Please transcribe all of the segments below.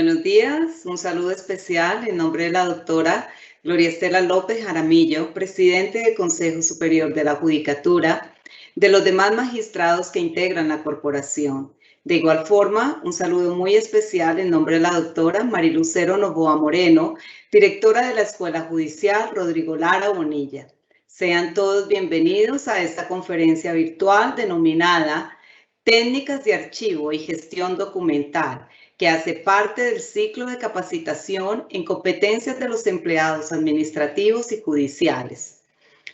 Buenos días, un saludo especial en nombre de la doctora Gloria Estela López Jaramillo, presidente del Consejo Superior de la Judicatura, de los demás magistrados que integran la corporación. De igual forma, un saludo muy especial en nombre de la doctora Marilucero Novoa Moreno, directora de la Escuela Judicial Rodrigo Lara Bonilla. Sean todos bienvenidos a esta conferencia virtual denominada Técnicas de Archivo y Gestión Documental, que hace parte del ciclo de capacitación en competencias de los empleados administrativos y judiciales.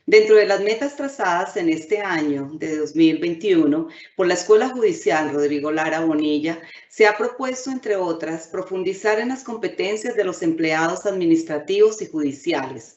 Dentro de las metas trazadas en este año de 2021 por la Escuela Judicial Rodrigo Lara Bonilla, se ha propuesto, entre otras, profundizar en las competencias de los empleados administrativos y judiciales.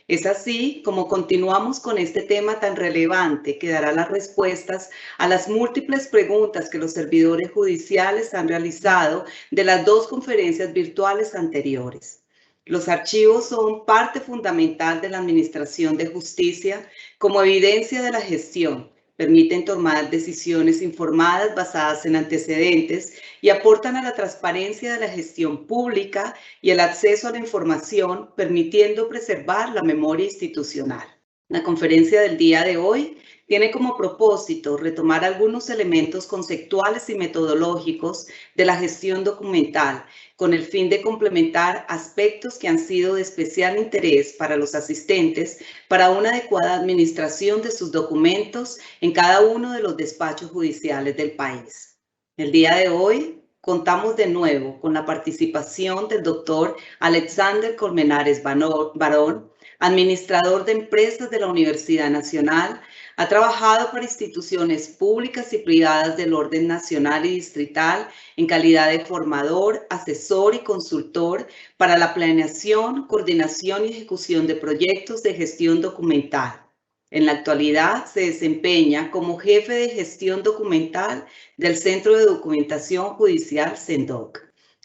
Es así como continuamos con este tema tan relevante que dará las respuestas a las múltiples preguntas que los servidores judiciales han realizado de las dos conferencias virtuales anteriores. Los archivos son parte fundamental de la administración de justicia como evidencia de la gestión. Permiten tomar decisiones informadas basadas en antecedentes y aportan a la transparencia de la gestión pública y el acceso a la información, permitiendo preservar la memoria institucional. La conferencia del día de hoy tiene como propósito retomar algunos elementos conceptuales y metodológicos de la gestión documental, con el fin de complementar aspectos que han sido de especial interés para los asistentes para una adecuada administración de sus documentos en cada uno de los despachos judiciales del país. El día de hoy contamos de nuevo con la participación del doctor Alexander Colmenares Barón, administrador de empresas de la Universidad Nacional. Ha trabajado para instituciones públicas y privadas del orden nacional y distrital en calidad de formador, asesor y consultor para la planeación, coordinación y ejecución de proyectos de gestión documental. En la actualidad se desempeña como jefe de gestión documental del Centro de Documentación Judicial CENDOC.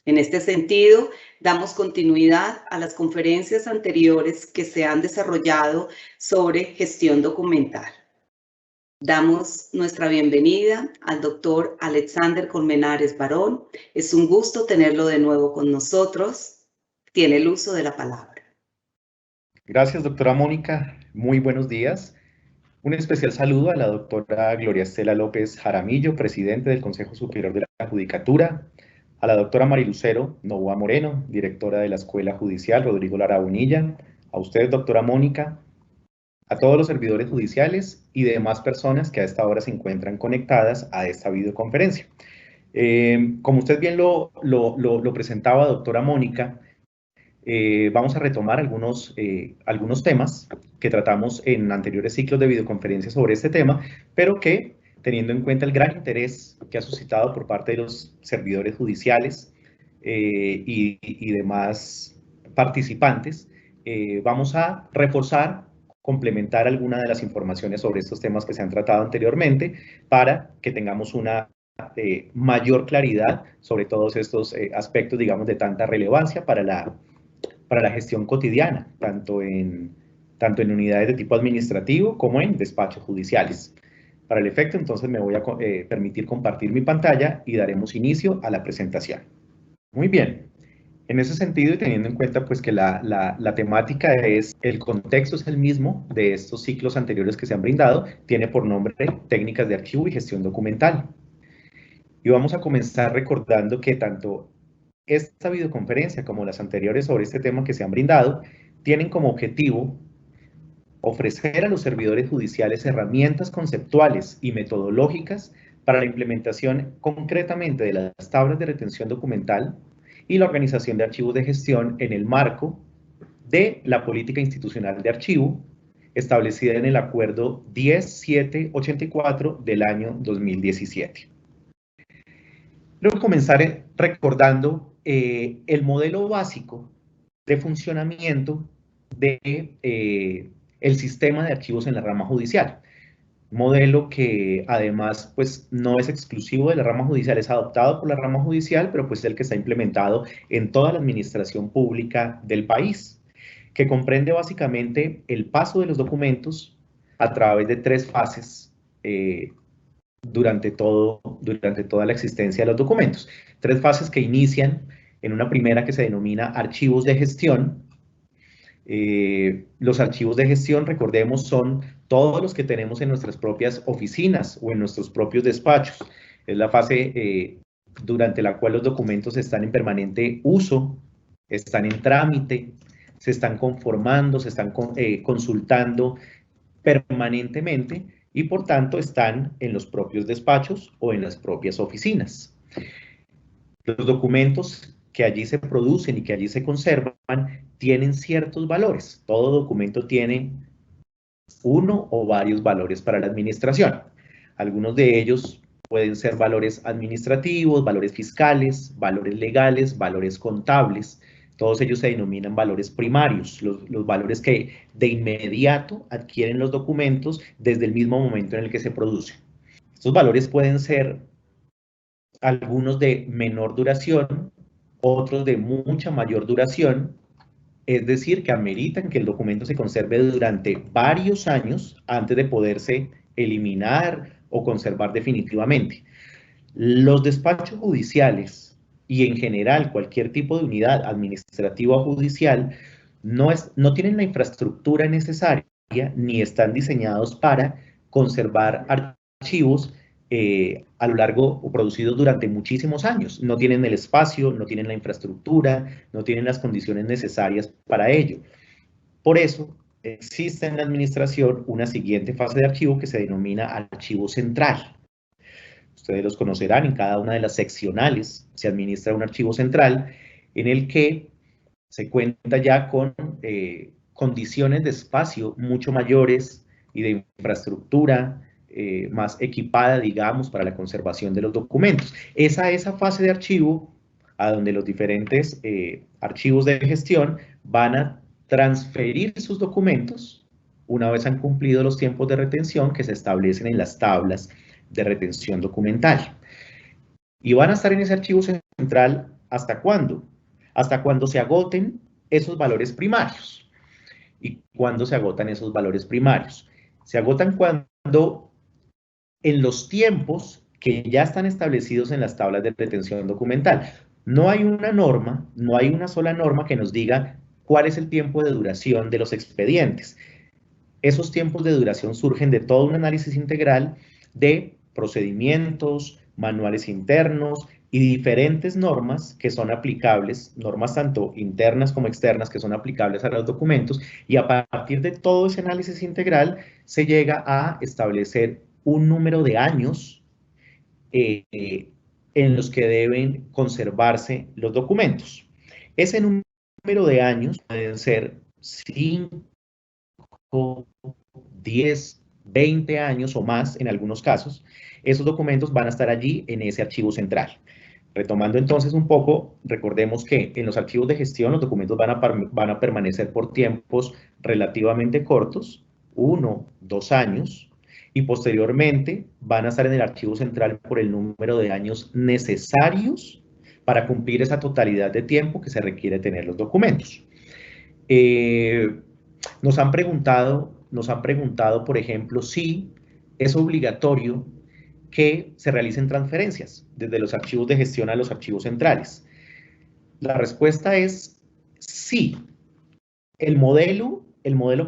En este sentido, damos continuidad a las conferencias anteriores que se han desarrollado sobre gestión documental. Damos nuestra bienvenida al doctor Alexander Colmenares Barón. Es un gusto tenerlo de nuevo con nosotros. Tiene el uso de la palabra. Gracias, doctora Mónica. Muy buenos días. Un especial saludo a la doctora Gloria Estela López Jaramillo, presidente del Consejo Superior de la Judicatura, a la doctora Marilucero Novoa Moreno, directora de la Escuela Judicial Rodrigo Lara Bonilla, a usted, doctora Mónica, a todos los servidores judiciales y demás personas que a esta hora se encuentran conectadas a esta videoconferencia. Como usted bien lo presentaba, doctora Mónica, vamos a retomar algunos temas que tratamos en anteriores ciclos de videoconferencias sobre este tema, pero que, teniendo en cuenta el gran interés que ha suscitado por parte de los servidores judiciales y demás participantes, vamos a reforzar, complementar alguna de las informaciones sobre estos temas que se han tratado anteriormente para que tengamos una mayor claridad sobre todos estos aspectos, digamos, de tanta relevancia para la gestión cotidiana, tanto en unidades de tipo administrativo como en despachos judiciales. Para el efecto, entonces, me voy a permitir compartir mi pantalla y daremos inicio a la presentación. Muy bien. En ese sentido, y teniendo en cuenta pues, que la temática el contexto es el mismo de estos ciclos anteriores que se han brindado, tiene por nombre Técnicas de Archivo y Gestión Documental. Y vamos a comenzar recordando que tanto esta videoconferencia como las anteriores sobre este tema que se han brindado tienen como objetivo ofrecer a los servidores judiciales herramientas conceptuales y metodológicas para la implementación concretamente de las tablas de retención documental y la organización de archivos de gestión en el marco de la política institucional de archivo establecida en el Acuerdo 10784 del año 2017. Luego comenzaré recordando el modelo básico de funcionamiento de el sistema de archivos en la rama judicial. Modelo que además pues no es exclusivo de la rama judicial, es adoptado por la rama judicial, pero pues es el que está implementado en toda la administración pública del país, que comprende básicamente el paso de los documentos a través de tres fases durante toda la existencia de los documentos. Tres fases que inician en una primera que se denomina archivos de gestión. Los archivos de gestión, recordemos, son todos los que tenemos en nuestras propias oficinas o en nuestros propios despachos. Es la fase durante la cual los documentos están en permanente uso, están en trámite, se están conformando, se están consultando permanentemente y por tanto están en los propios despachos o en las propias oficinas. Los documentos que allí se producen y que allí se conservan tienen ciertos valores. Todo documento tiene uno o varios valores para la administración. Algunos de ellos pueden ser valores administrativos, valores fiscales, valores legales, valores contables. Todos ellos se denominan valores primarios, los valores que de inmediato adquieren los documentos desde el mismo momento en el que se producen. Estos valores pueden ser algunos de menor duración, otros de mucha mayor duración, es decir, que ameritan que el documento se conserve durante varios años antes de poderse eliminar o conservar definitivamente. Los despachos judiciales y en general cualquier tipo de unidad administrativa o judicial no tienen la infraestructura necesaria ni están diseñados para conservar archivos a lo largo o producidos durante muchísimos años. No tienen el espacio, no tienen la infraestructura, no tienen las condiciones necesarias para ello. Por eso existe en la administración una siguiente fase de archivo que se denomina archivo central. Ustedes los conocerán, en cada una de las seccionales se administra un archivo central en el que se cuenta ya con condiciones de espacio mucho mayores y de infraestructura más equipada, digamos, para la conservación de los documentos. Esa fase de archivo a donde los diferentes archivos de gestión van a transferir sus documentos una vez han cumplido los tiempos de retención que se establecen en las tablas de retención documental. Y van a estar en ese archivo central ¿hasta cuándo? Hasta cuando se agoten esos valores primarios. ¿Y cuándo se agotan esos valores primarios? Se agotan cuando en los tiempos que ya están establecidos en las tablas de retención documental. No hay una norma, no hay una sola norma que nos diga cuál es el tiempo de duración de los expedientes. Esos tiempos de duración surgen de todo un análisis integral de procedimientos, manuales internos y diferentes normas que son aplicables, normas tanto internas como externas que son aplicables a los documentos, y a partir de todo ese análisis integral se llega a establecer un número de años en los que deben conservarse los documentos. Ese número de años pueden ser 5, 10, 20 años o más en algunos casos. Esos documentos van a estar allí en ese archivo central. Retomando entonces un poco, recordemos que en los archivos de gestión los documentos van a permanecer por tiempos relativamente cortos, 1, 2 años, y posteriormente van a estar en el archivo central por el número de años necesarios para cumplir esa totalidad de tiempo que se requiere tener los documentos. Nos han preguntado, por ejemplo, si es obligatorio que se realicen transferencias desde los archivos de gestión a los archivos centrales. La respuesta es sí. El modelo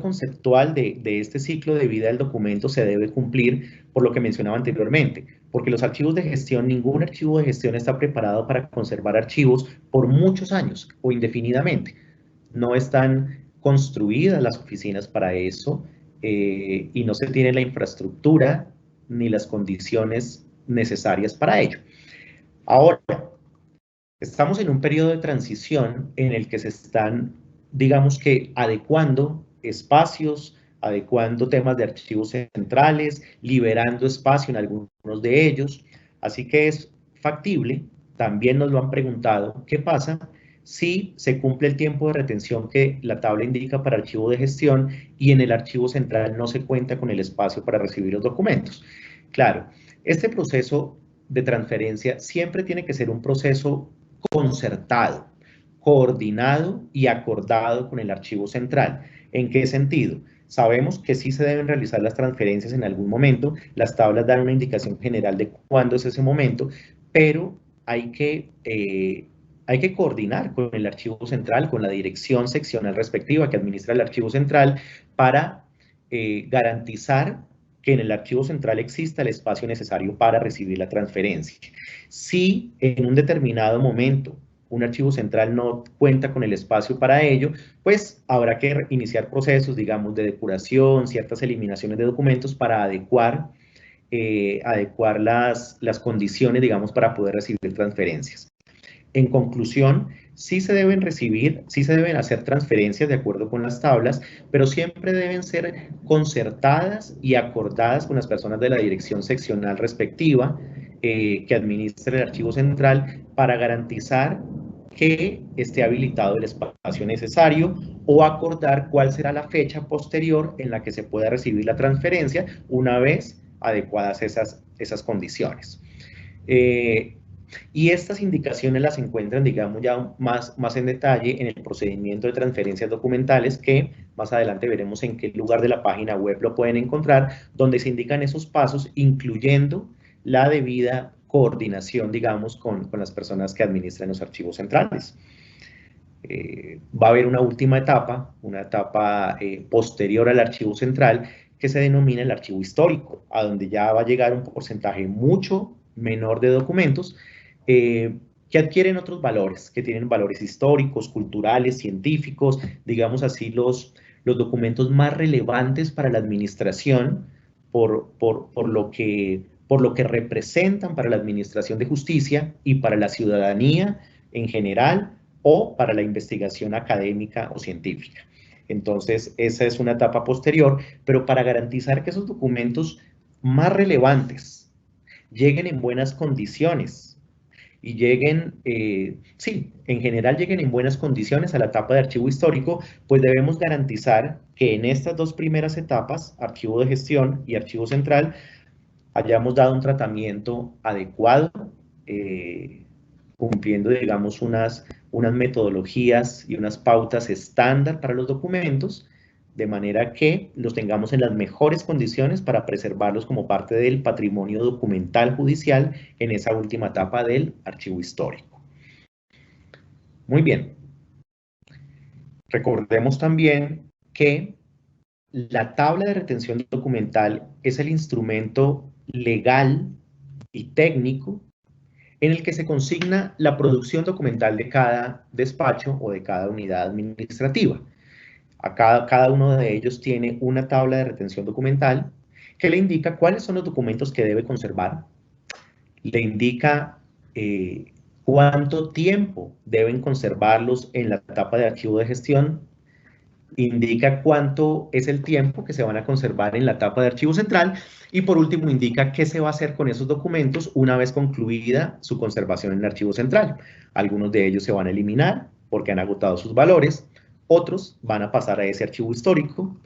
conceptual de este ciclo de vida del documento se debe cumplir por lo que mencionaba anteriormente, porque los archivos de gestión, ningún archivo de gestión está preparado para conservar archivos por muchos años o indefinidamente. No están construidas las oficinas para eso y no se tiene la infraestructura ni las condiciones necesarias para ello. Ahora, estamos en un periodo de transición en el que se están, digamos que, adecuando espacios, adecuando temas de archivos centrales, liberando espacio en algunos de ellos. Así que es factible, también nos lo han preguntado, ¿qué pasa si se cumple el tiempo de retención que la tabla indica para archivo de gestión y en el archivo central no se cuenta con el espacio para recibir los documentos? Claro, este proceso de transferencia siempre tiene que ser un proceso concertado, coordinado y acordado con el archivo central. ¿En qué sentido? Sabemos que sí se deben realizar las transferencias en algún momento, las tablas dan una indicación general de cuándo es ese momento, pero hay que hay que coordinar con el archivo central, con la dirección seccional respectiva que administra el archivo central para garantizar que en el archivo central exista el espacio necesario para recibir la transferencia. Si en un determinado momento un archivo central no cuenta con el espacio para ello, pues habrá que iniciar procesos, digamos, de depuración, ciertas eliminaciones de documentos para adecuar las condiciones, digamos, para poder recibir transferencias. En conclusión, sí se deben hacer transferencias de acuerdo con las tablas, pero siempre deben ser concertadas y acordadas con las personas de la dirección seccional respectiva que administra el archivo central para garantizar que esté habilitado el espacio necesario o acordar cuál será la fecha posterior en la que se pueda recibir la transferencia una vez adecuadas esas condiciones. Y estas indicaciones las encuentran, digamos, ya más en detalle en el procedimiento de transferencias documentales, que más adelante veremos en qué lugar de la página web lo pueden encontrar, donde se indican esos pasos, incluyendo la debida coordinación, digamos, con las personas que administran los archivos centrales. Va a haber una última etapa, una etapa posterior al archivo central, que se denomina el archivo histórico, a donde ya va a llegar un porcentaje mucho menor de documentos que adquieren otros valores, que tienen valores históricos, culturales, científicos, digamos así, los documentos más relevantes para la administración por lo que representan para la administración de justicia y para la ciudadanía en general o para la investigación académica o científica. Entonces, esa es una etapa posterior, pero para garantizar que esos documentos más relevantes lleguen en buenas condiciones y lleguen, en general lleguen en buenas condiciones a la etapa de archivo histórico, pues debemos garantizar que en estas dos primeras etapas, archivo de gestión y archivo central, hayamos dado un tratamiento adecuado, cumpliendo, digamos, unas metodologías y unas pautas estándar para los documentos, de manera que los tengamos en las mejores condiciones para preservarlos como parte del patrimonio documental judicial en esa última etapa del archivo histórico. Muy bien. Recordemos también que la tabla de retención documental es el instrumento legal y técnico en el que se consigna la producción documental de cada despacho o de cada unidad administrativa. Cada uno de ellos tiene una tabla de retención documental que le indica cuáles son los documentos que debe conservar, le indica cuánto tiempo deben conservarlos en la etapa de archivo de gestión, indica cuánto es el tiempo que se van a conservar en la etapa de archivo central y por último indica qué se va a hacer con esos documentos una vez concluida su conservación en el archivo central. Algunos de ellos se van a eliminar porque han agotado sus valores, otros van a pasar a ese archivo histórico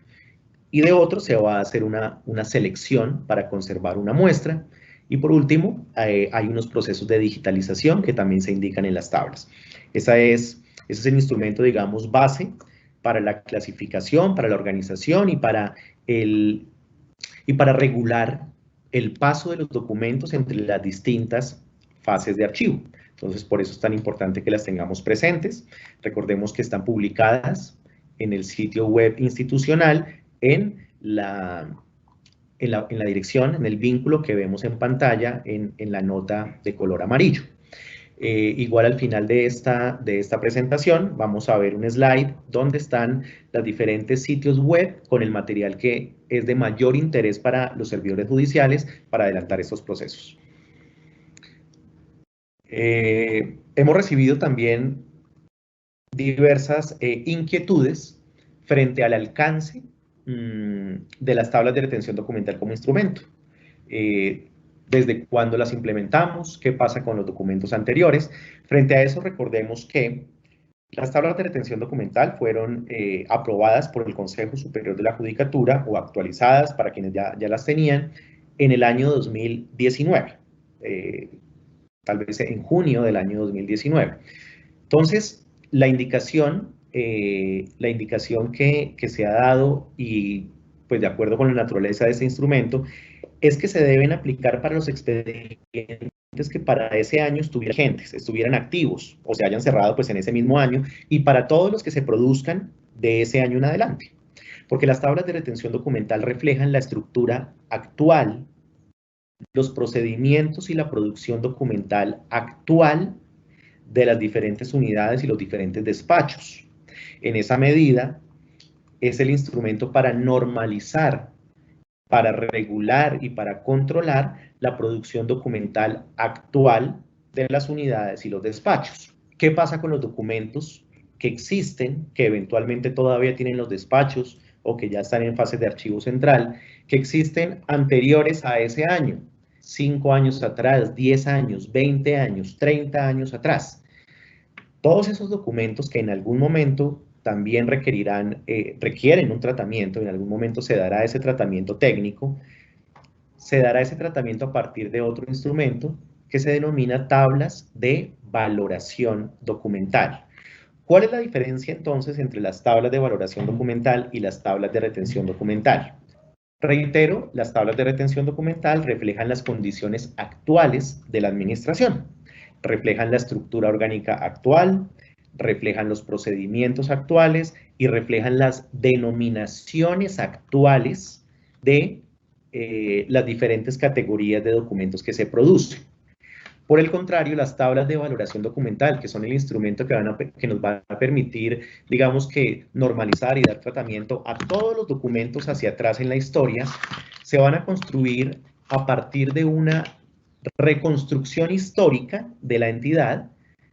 y de otros se va a hacer una selección para conservar una muestra. Y por último, hay unos procesos de digitalización que también se indican en las tablas. Ese es el instrumento, digamos, base para la clasificación, para la organización y para regular el paso de los documentos entre las distintas fases de archivo. Entonces, por eso es tan importante que las tengamos presentes. Recordemos que están publicadas en el sitio web institucional en la dirección, en el vínculo que vemos en pantalla en la nota de color amarillo. Igual al final de esta presentación vamos a ver un slide donde están los diferentes sitios web con el material que es de mayor interés para los servidores judiciales para adelantar estos procesos. Hemos recibido también diversas inquietudes frente al alcance de las tablas de retención documental como instrumento. Desde cuándo las implementamos, qué pasa con los documentos anteriores. Frente a eso, recordemos que las tablas de retención documental fueron aprobadas por el Consejo Superior de la Judicatura o actualizadas para quienes ya las tenían en el año 2019, tal vez en junio del año 2019. Entonces, la indicación que se ha dado y pues de acuerdo con la naturaleza de este instrumento es que se deben aplicar para los expedientes que para ese año estuvieran vigentes, estuvieran activos o se hayan cerrado pues en ese mismo año, y para todos los que se produzcan de ese año en adelante. Porque las tablas de retención documental reflejan la estructura actual, los procedimientos y la producción documental actual de las diferentes unidades y los diferentes despachos. En esa medida, es el instrumento para normalizar, para regular y para controlar la producción documental actual de las unidades y los despachos. ¿Qué pasa con los documentos que existen, que eventualmente todavía tienen los despachos o que ya están en fase de archivo central, que existen anteriores a ese año, 5 años atrás, 10 años, 20 años, 30 años atrás? Todos esos documentos que en algún momento también requieren un tratamiento, en algún momento se dará ese tratamiento técnico, se dará ese tratamiento a partir de otro instrumento que se denomina tablas de valoración documental. ¿Cuál es la diferencia entonces entre las tablas de valoración documental y las tablas de retención documental? Reitero, las tablas de retención documental reflejan las condiciones actuales de la administración, reflejan la estructura orgánica actual, reflejan los procedimientos actuales y reflejan las denominaciones actuales de las diferentes categorías de documentos que se producen. Por el contrario, las tablas de valoración documental, que son el instrumento que nos van a permitir, digamos que, normalizar y dar tratamiento a todos los documentos hacia atrás en la historia, se van a construir a partir de una reconstrucción histórica de la entidad,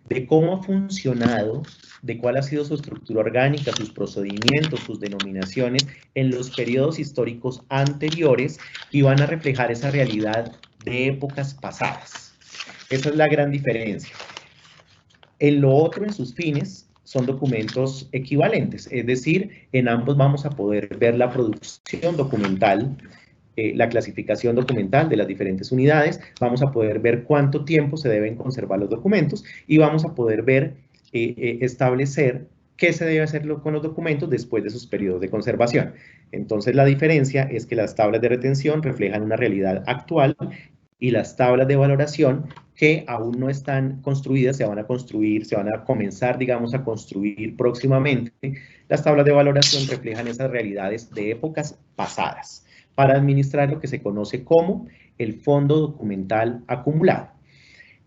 de cómo ha funcionado, de cuál ha sido su estructura orgánica, sus procedimientos, sus denominaciones en los periodos históricos anteriores, y van a reflejar esa realidad de épocas pasadas. Esa es la gran diferencia. En lo otro, en sus fines, son documentos equivalentes, es decir, en ambos vamos a poder ver la producción documental, la clasificación documental de las diferentes unidades, vamos a poder ver cuánto tiempo se deben conservar los documentos y vamos a poder ver, establecer qué se debe hacer con los documentos después de sus periodos de conservación. Entonces, la diferencia es que las tablas de retención reflejan una realidad actual y las tablas de valoración, que aún no están construidas, se van a construir, se van a comenzar, digamos, a construir próximamente. Las tablas de valoración reflejan esas realidades de épocas pasadas para administrar lo que se conoce como el fondo documental acumulado.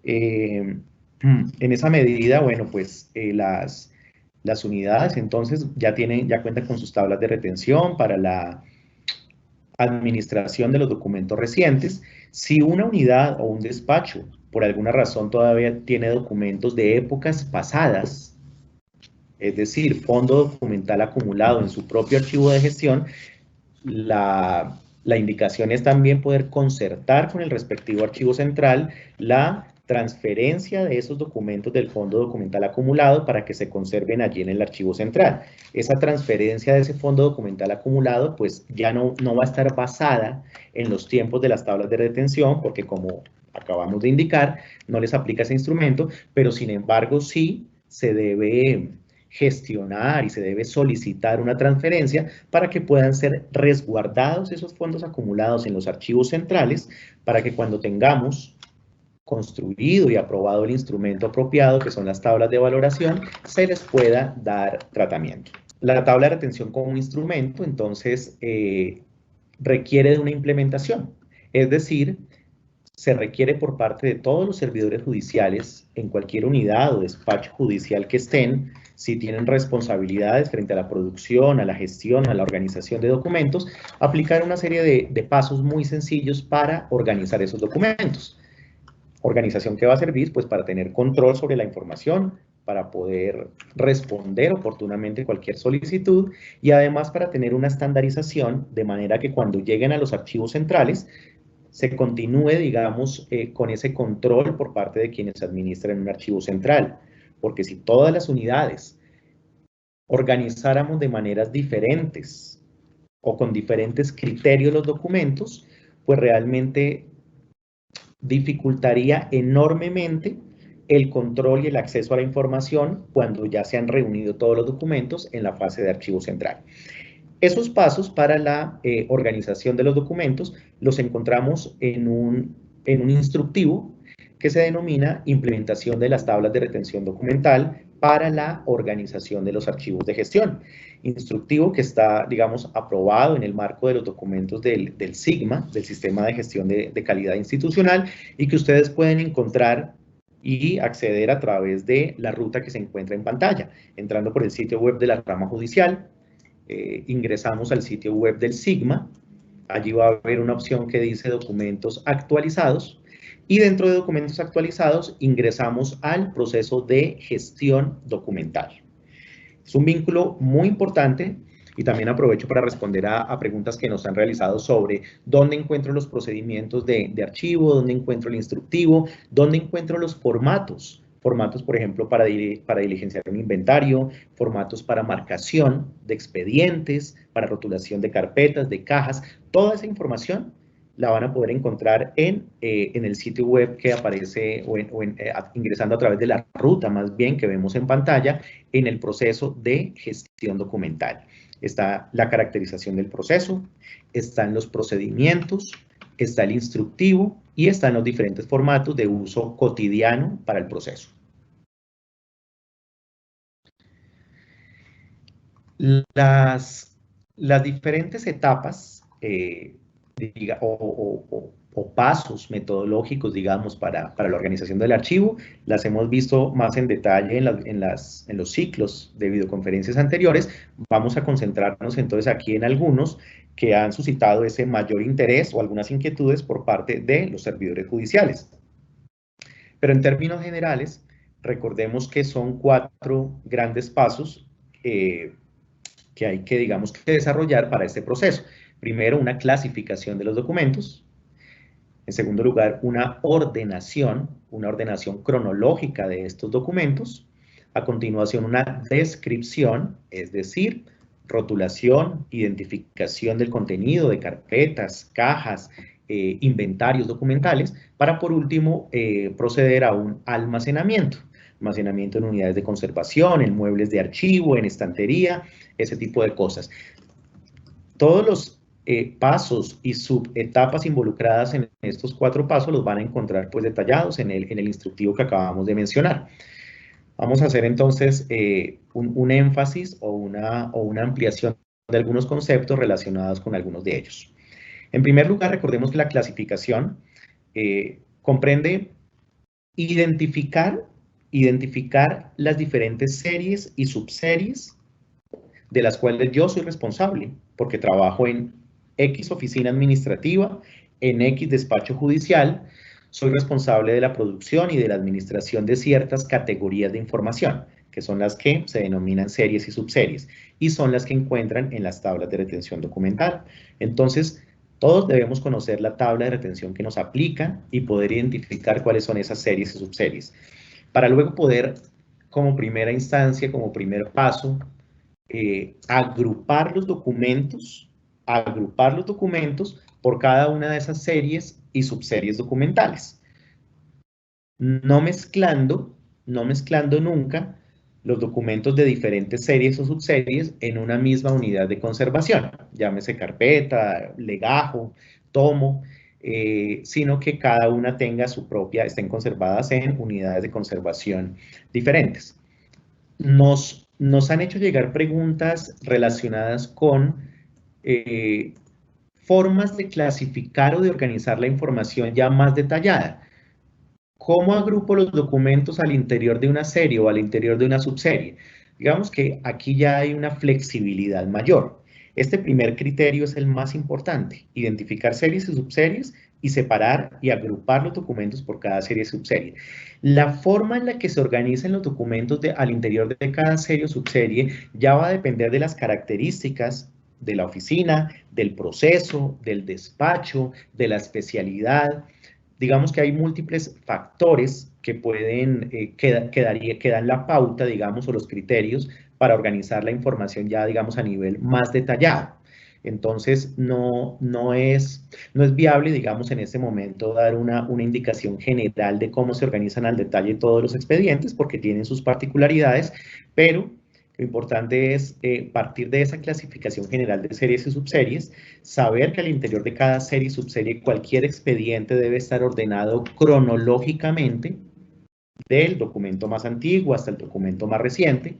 En esa medida, bueno, pues las unidades entonces ya cuentan con sus tablas de retención para la administración de los documentos recientes. Si una unidad o un despacho por alguna razón todavía tiene documentos de épocas pasadas, es decir, fondo documental acumulado en su propio archivo de gestión, la indicación es también poder concertar con el respectivo archivo central la transferencia de esos documentos del fondo documental acumulado para que se conserven allí en el archivo central. Esa transferencia de ese fondo documental acumulado pues ya no va a estar basada en los tiempos de las tablas de retención, porque como acabamos de indicar, no les aplica ese instrumento, pero sin embargo sí se debe gestionar y se debe solicitar una transferencia para que puedan ser resguardados esos fondos acumulados en los archivos centrales, para que cuando tengamos construido y aprobado el instrumento apropiado, que son las tablas de valoración, se les pueda dar tratamiento. La tabla de retención como instrumento, entonces, requiere de una implementación, es decir, se requiere por parte de todos los servidores judiciales en cualquier unidad o despacho judicial que estén, si tienen responsabilidades frente a la producción, a la gestión, a la organización de documentos, aplicar una serie de pasos muy sencillos para organizar esos documentos. Organización que va a servir pues para tener control sobre la información, para poder responder oportunamente cualquier solicitud y además para tener una estandarización de manera que cuando lleguen a los archivos centrales se continúe, digamos, con ese control por parte de quienes administran un archivo central. Porque si todas las unidades organizáramos de maneras diferentes o con diferentes criterios los documentos, pues realmente dificultaría enormemente el control y el acceso a la información cuando ya se han reunido todos los documentos en la fase de archivo central. Esos pasos para la organización de los documentos los encontramos en un instructivo que se denomina implementación de las tablas de retención documental para la organización de los archivos de gestión. Instructivo que está, digamos, aprobado en el marco de los documentos del SIGMA, del Sistema de Gestión de Calidad Institucional, y que ustedes pueden encontrar y acceder a través de la ruta que se encuentra en pantalla, entrando por el sitio web de la rama judicial. Ingresamos al sitio web del SIGMA, allí va a haber una opción que dice documentos actualizados, y dentro de documentos actualizados ingresamos al proceso de gestión documental. Es un vínculo muy importante y también aprovecho para responder a preguntas que nos han realizado sobre dónde encuentro los procedimientos de archivo, dónde encuentro el instructivo, dónde encuentro los formatos. Formatos, por ejemplo, para diligenciar un inventario, formatos para marcación de expedientes, para rotulación de carpetas, de cajas. Toda esa información la van a poder encontrar en el sitio web que aparece ingresando a través de la ruta más bien que vemos en pantalla en el proceso de gestión documental. Está la caracterización del proceso, están los procedimientos, está el instructivo y están los diferentes formatos de uso cotidiano para el proceso. Las diferentes etapas o pasos metodológicos, digamos, para la organización del archivo, las hemos visto más en detalle en los ciclos de videoconferencias anteriores. Vamos a concentrarnos entonces aquí en algunos que han suscitado ese mayor interés o algunas inquietudes por parte de los servidores judiciales. Pero en términos generales, recordemos que son 4 grandes pasos que hay que, digamos, que desarrollar para este proceso. Primero, una clasificación de los documentos. En segundo lugar, una ordenación cronológica de estos documentos. A continuación, una descripción, es decir, rotulación, identificación del contenido de carpetas, cajas, inventarios documentales, para por último proceder a un almacenamiento. Almacenamiento en unidades de conservación, en muebles de archivo, en estantería, ese tipo de cosas. Todos los pasos y subetapas involucradas en estos 4 pasos los van a encontrar pues detallados en el instructivo que acabamos de mencionar. Vamos a hacer entonces un énfasis o una ampliación de algunos conceptos relacionados con algunos de ellos. En primer lugar, recordemos que la clasificación comprende identificar las diferentes series y subseries de las cuales yo soy responsable, porque trabajo en X oficina administrativa, en X despacho judicial, soy responsable de la producción y de la administración de ciertas categorías de información, que son las que se denominan series y subseries, y son las que encuentran en las tablas de retención documental. Entonces, todos debemos conocer la tabla de retención que nos aplica y poder identificar cuáles son esas series y subseries, para luego poder, como primera instancia, como primer paso, agrupar los documentos por cada una de esas series y subseries documentales, no mezclando nunca los documentos de diferentes series o subseries en una misma unidad de conservación, llámese carpeta, legajo, tomo, sino que cada una tenga su propia, estén conservadas en unidades de conservación diferentes. Nos han hecho llegar preguntas relacionadas con formas de clasificar o de organizar la información ya más detallada. ¿Cómo agrupo los documentos al interior de una serie o al interior de una subserie? Digamos que aquí ya hay una flexibilidad mayor. Este primer criterio es el más importante, identificar series y subseries y separar y agrupar los documentos por cada serie y subserie. La forma en la que se organizan los documentos al interior de cada serie o subserie ya va a depender de las características de la oficina, del proceso, del despacho, de la especialidad. Digamos que hay múltiples factores que pueden, que dan la pauta, digamos, o los criterios para organizar la información ya, digamos, a nivel más detallado. Entonces, no es viable, digamos, en este momento dar una indicación general de cómo se organizan al detalle todos los expedientes, porque tienen sus particularidades, pero Lo importante es partir de esa clasificación general de series y subseries, saber que al interior de cada serie y subserie cualquier expediente debe estar ordenado cronológicamente del documento más antiguo hasta el documento más reciente,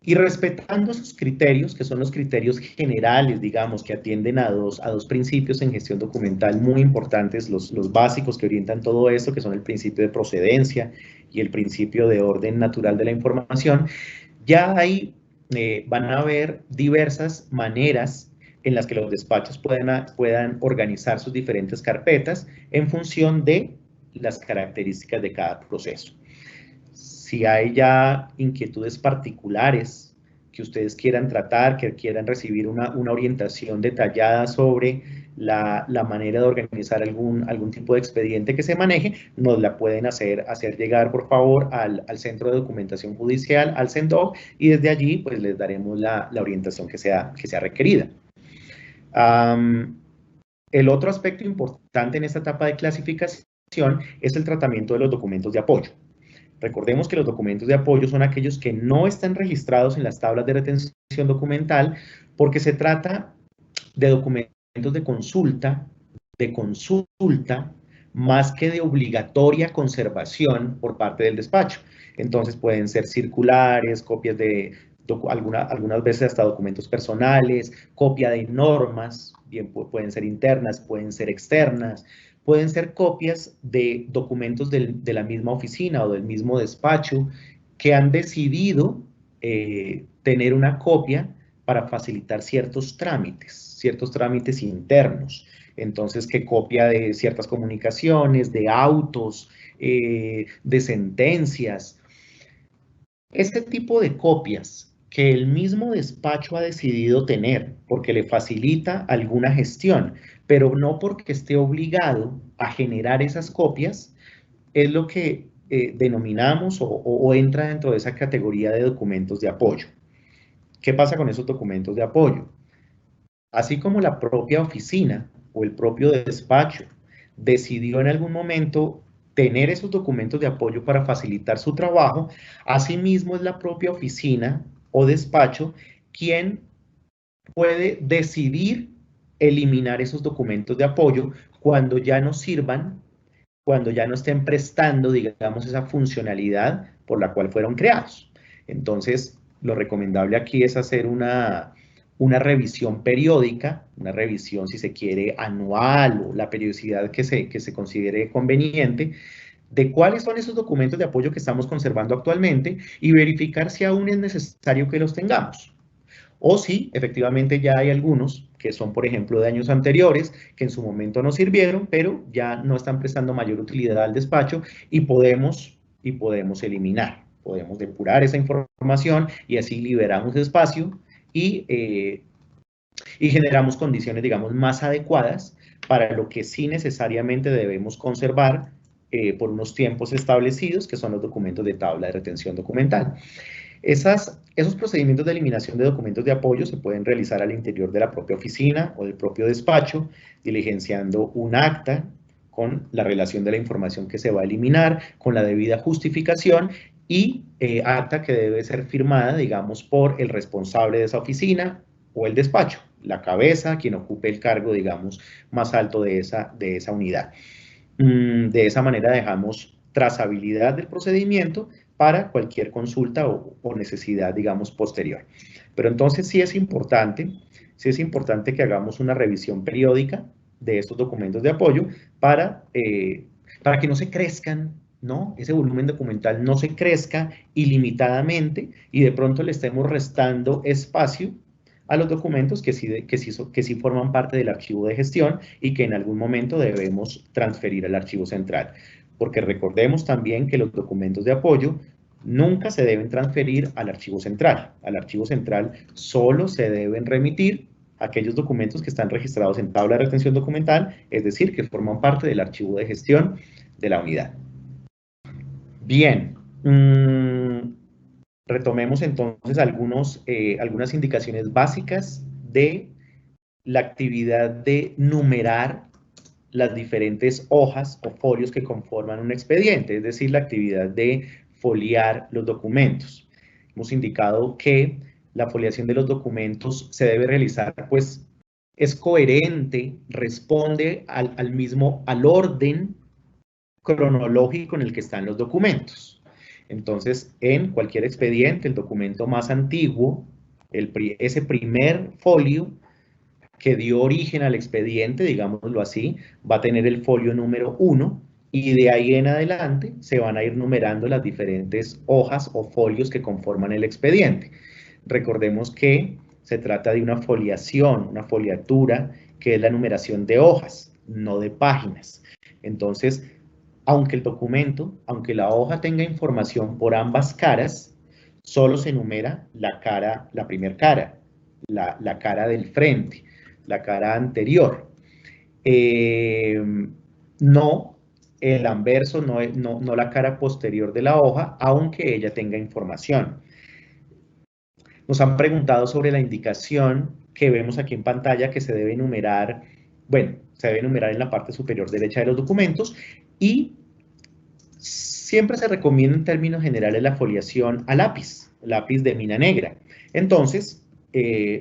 y respetando esos criterios, que son los criterios generales, digamos, que atienden a dos principios en gestión documental muy importantes, los básicos que orientan todo esto, que son el principio de procedencia y el principio de orden natural de la información. Ya ahí van a haber diversas maneras en las que los despachos puedan organizar sus diferentes carpetas en función de las características de cada proceso. Si hay ya inquietudes particulares que ustedes quieran tratar, que quieran recibir una orientación detallada sobre la manera de organizar algún tipo de expediente que se maneje, nos la pueden hacer llegar, por favor, al Centro de Documentación Judicial, al CENDOC, y desde allí pues les daremos la orientación que sea requerida. El otro aspecto importante en esta etapa de clasificación es el tratamiento de los documentos de apoyo. Recordemos que los documentos de apoyo son aquellos que no están registrados en las tablas de retención documental porque se trata de documentos de consulta, más que de obligatoria conservación por parte del despacho. Entonces pueden ser circulares, copias de algunas veces hasta documentos personales, copia de normas, bien pueden ser internas, pueden ser externas, pueden ser copias de documentos de la misma oficina o del mismo despacho que han decidido tener una copia para facilitar ciertos trámites internos. Entonces, que copia de ciertas comunicaciones, de autos, de sentencias. Este tipo de copias que el mismo despacho ha decidido tener porque le facilita alguna gestión, pero no porque esté obligado a generar esas copias, es lo que denominamos o entra dentro de esa categoría de documentos de apoyo. ¿Qué pasa con esos documentos de apoyo? Así como la propia oficina o el propio despacho decidió en algún momento tener esos documentos de apoyo para facilitar su trabajo, asimismo es la propia oficina o despacho quien puede decidir eliminar esos documentos de apoyo cuando ya no sirvan, cuando ya no estén prestando, digamos, esa funcionalidad por la cual fueron creados. Entonces, lo recomendable aquí es hacer una revisión periódica, una revisión, si se quiere, anual o la periodicidad que se considere conveniente, de cuáles son esos documentos de apoyo que estamos conservando actualmente y verificar si aún es necesario que los tengamos. O si efectivamente ya hay algunos que son, por ejemplo, de años anteriores, que en su momento nos sirvieron, pero ya no están prestando mayor utilidad al despacho y podemos eliminar, podemos depurar esa información y así liberamos espacio y generamos condiciones, digamos, más adecuadas para lo que sí necesariamente debemos conservar por unos tiempos establecidos, que son los documentos de tabla de retención documental. Esos procedimientos de eliminación de documentos de apoyo se pueden realizar al interior de la propia oficina o del propio despacho, diligenciando un acta con la relación de la información que se va a eliminar, con la debida justificación y acta que debe ser firmada, digamos, por el responsable de esa oficina o el despacho, la cabeza, quien ocupe el cargo, digamos, más alto de esa unidad. De esa manera dejamos trazabilidad del procedimiento para cualquier consulta o necesidad, digamos, posterior. Pero entonces sí es importante que hagamos una revisión periódica de estos documentos de apoyo para que no se crezcan, ¿no? Ese volumen documental no se crezca ilimitadamente y de pronto le estemos restando espacio a los documentos que sí forman parte del archivo de gestión y que en algún momento debemos transferir al archivo central. Porque recordemos también que los documentos de apoyo nunca se deben transferir al archivo central. Al archivo central solo se deben remitir aquellos documentos que están registrados en tabla de retención documental, es decir, que forman parte del archivo de gestión de la unidad. Bien. Retomemos entonces algunas indicaciones básicas de la actividad de numerar las diferentes hojas o folios que conforman un expediente, es decir, la actividad de foliar los documentos. hemos indicado que la foliación de los documentos se debe realizar, pues es coherente, responde al orden cronológico en el que están los documentos. Entonces, en cualquier expediente, el documento más antiguo, ese primer folio que dio origen al expediente, digámoslo así, va a tener el folio número 1 y de ahí en adelante se van a ir numerando las diferentes hojas o folios que conforman el expediente. Recordemos que se trata de una foliación, una foliatura, que es la numeración de hojas, no de páginas. Entonces, aunque el documento, aunque la hoja tenga información por ambas caras, solo se numera la primera cara, la cara del frente, la cara anterior. No el anverso, no la cara posterior de la hoja, aunque ella tenga información. Nos han preguntado sobre la indicación que vemos aquí en pantalla que se debe numerar, bueno, se debe numerar en la parte superior derecha de los documentos y siempre se recomienda en términos generales la foliación a lápiz de mina negra. Entonces,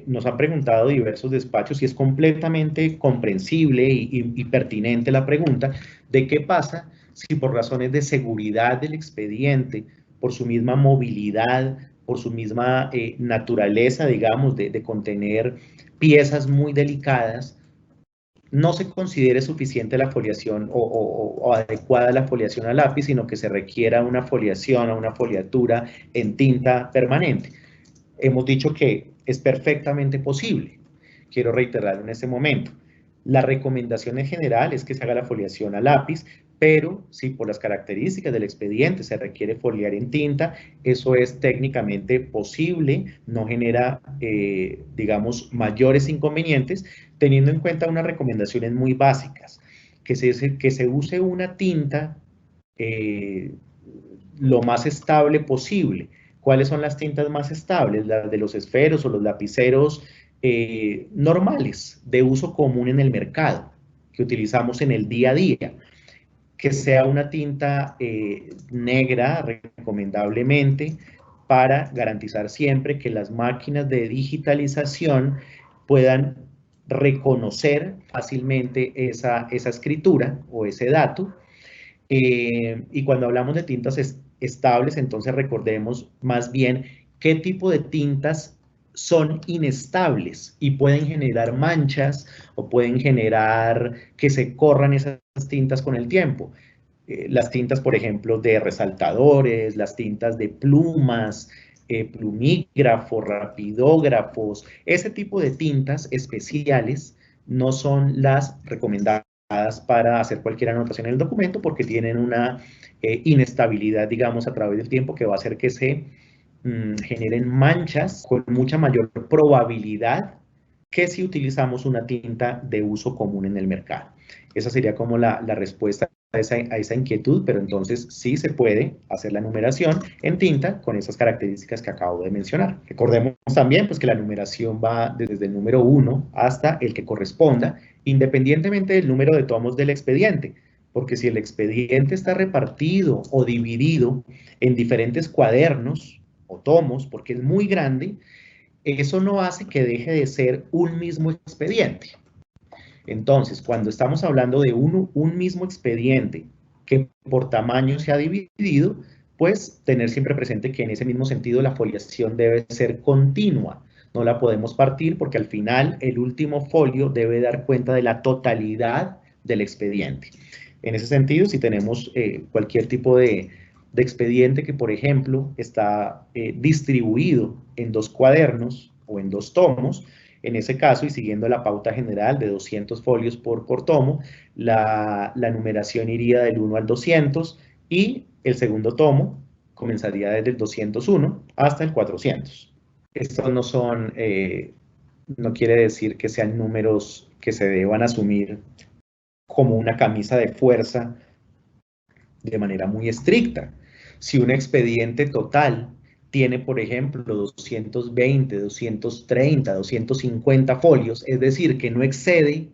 nos han preguntado diversos despachos y es completamente comprensible y pertinente la pregunta de qué pasa si por razones de seguridad del expediente, por su misma movilidad, por su misma naturaleza, digamos, de contener piezas muy delicadas, no se considere suficiente la foliación o adecuada la foliación a lápiz, sino que se requiera una foliación o una foliatura en tinta permanente. Hemos dicho que es perfectamente posible. Quiero reiterar en este momento. La recomendación en general es que se haga la foliación a lápiz, pero si por las características del expediente se requiere foliar en tinta, eso es técnicamente posible, no genera, digamos, mayores inconvenientes, teniendo en cuenta unas recomendaciones muy básicas, que se use una tinta lo más estable posible. ¿Cuáles son las tintas más estables? Las de los esferos o los lapiceros normales, de uso común en el mercado, que utilizamos en el día a día. Que sea una tinta negra, recomendablemente, para garantizar siempre que las máquinas de digitalización puedan reconocer fácilmente esa escritura o ese dato. Y cuando hablamos de tintas estables, entonces recordemos más bien qué tipo de tintas son inestables y pueden generar manchas o pueden generar que se corran esas tintas con el tiempo. Las tintas, por ejemplo, de resaltadores, las tintas de plumas, plumígrafos, rapidógrafos, ese tipo de tintas especiales no son las recomendadas para hacer cualquier anotación en el documento porque tienen una inestabilidad, digamos, a través del tiempo que va a hacer que se generen manchas con mucha mayor probabilidad que si utilizamos una tinta de uso común en el mercado. Esa sería como la respuesta a esa inquietud, pero entonces sí se puede hacer la numeración en tinta con esas características que acabo de mencionar. Recordemos también pues, que la numeración va desde el número 1 hasta el que corresponda, independientemente del número de tomos del expediente, porque si el expediente está repartido o dividido en diferentes cuadernos o tomos, porque es muy grande, eso no hace que deje de ser un mismo expediente. Entonces, cuando estamos hablando de un mismo expediente que por tamaño se ha dividido, pues tener siempre presente que en ese mismo sentido la foliación debe ser continua. No la podemos partir porque al final el último folio debe dar cuenta de la totalidad del expediente. En ese sentido, si tenemos cualquier tipo de expediente que, por ejemplo, está distribuido en 2 cuadernos o en 2 tomos, en ese caso, y siguiendo la pauta general de 200 folios por tomo, la numeración iría del 1 al 200 y el segundo tomo comenzaría desde el 201 hasta el 400. Estos no son, no quiere decir que sean números que se deban asumir como una camisa de fuerza de manera muy estricta. Si un expediente total tiene, por ejemplo, 220, 230, 250 folios, es decir, que no excede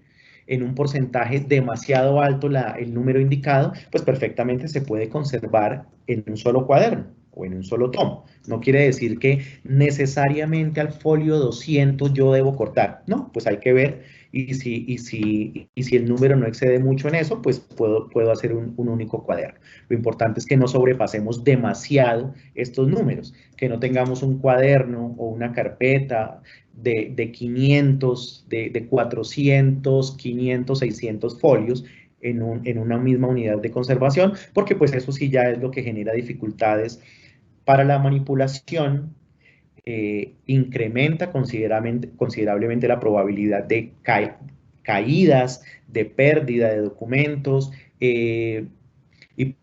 en un porcentaje demasiado alto el número indicado, pues perfectamente se puede conservar en un solo cuaderno. o en un solo tomo. No quiere decir que necesariamente al folio 200 yo debo cortar. No, pues hay que ver, y si el número no excede mucho en eso, pues puedo hacer un único cuaderno. Lo importante es que no sobrepasemos demasiado estos números, que no tengamos un cuaderno o una carpeta de 500, de 400, 500, 600 folios en una misma unidad de conservación, porque pues eso sí ya es lo que genera dificultades para la manipulación, incrementa considerablemente la probabilidad de caídas, de pérdida de documentos, y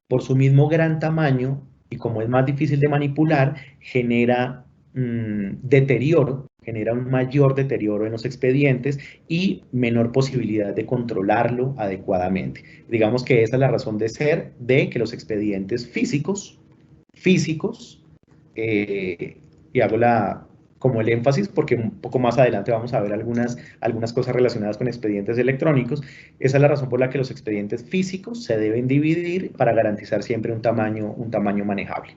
por su mismo gran tamaño, y como es más difícil de manipular, genera deterioro, genera un mayor deterioro en los expedientes y menor posibilidad de controlarlo adecuadamente. Digamos que esa es la razón de ser de que los expedientes físicos, y hago como el énfasis porque un poco más adelante vamos a ver algunas cosas relacionadas con expedientes electrónicos. Esa es la razón por la que los expedientes físicos se deben dividir para garantizar siempre un tamaño manejable.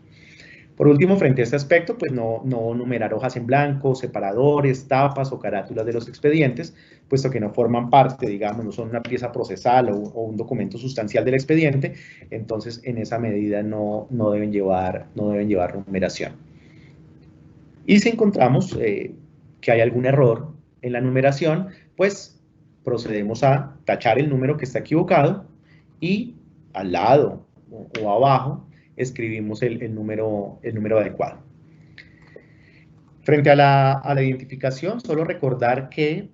Por último, frente a este aspecto, pues no numerar hojas en blanco, separadores, tapas o carátulas de los expedientes, puesto que no forman parte, digamos, no son una pieza procesal o un documento sustancial del expediente, entonces en esa medida no deben llevar numeración. Y si encontramos que hay algún error en la numeración, pues procedemos a tachar el número que está equivocado y al lado o abajo escribimos el número adecuado. Frente a la identificación, solo recordar que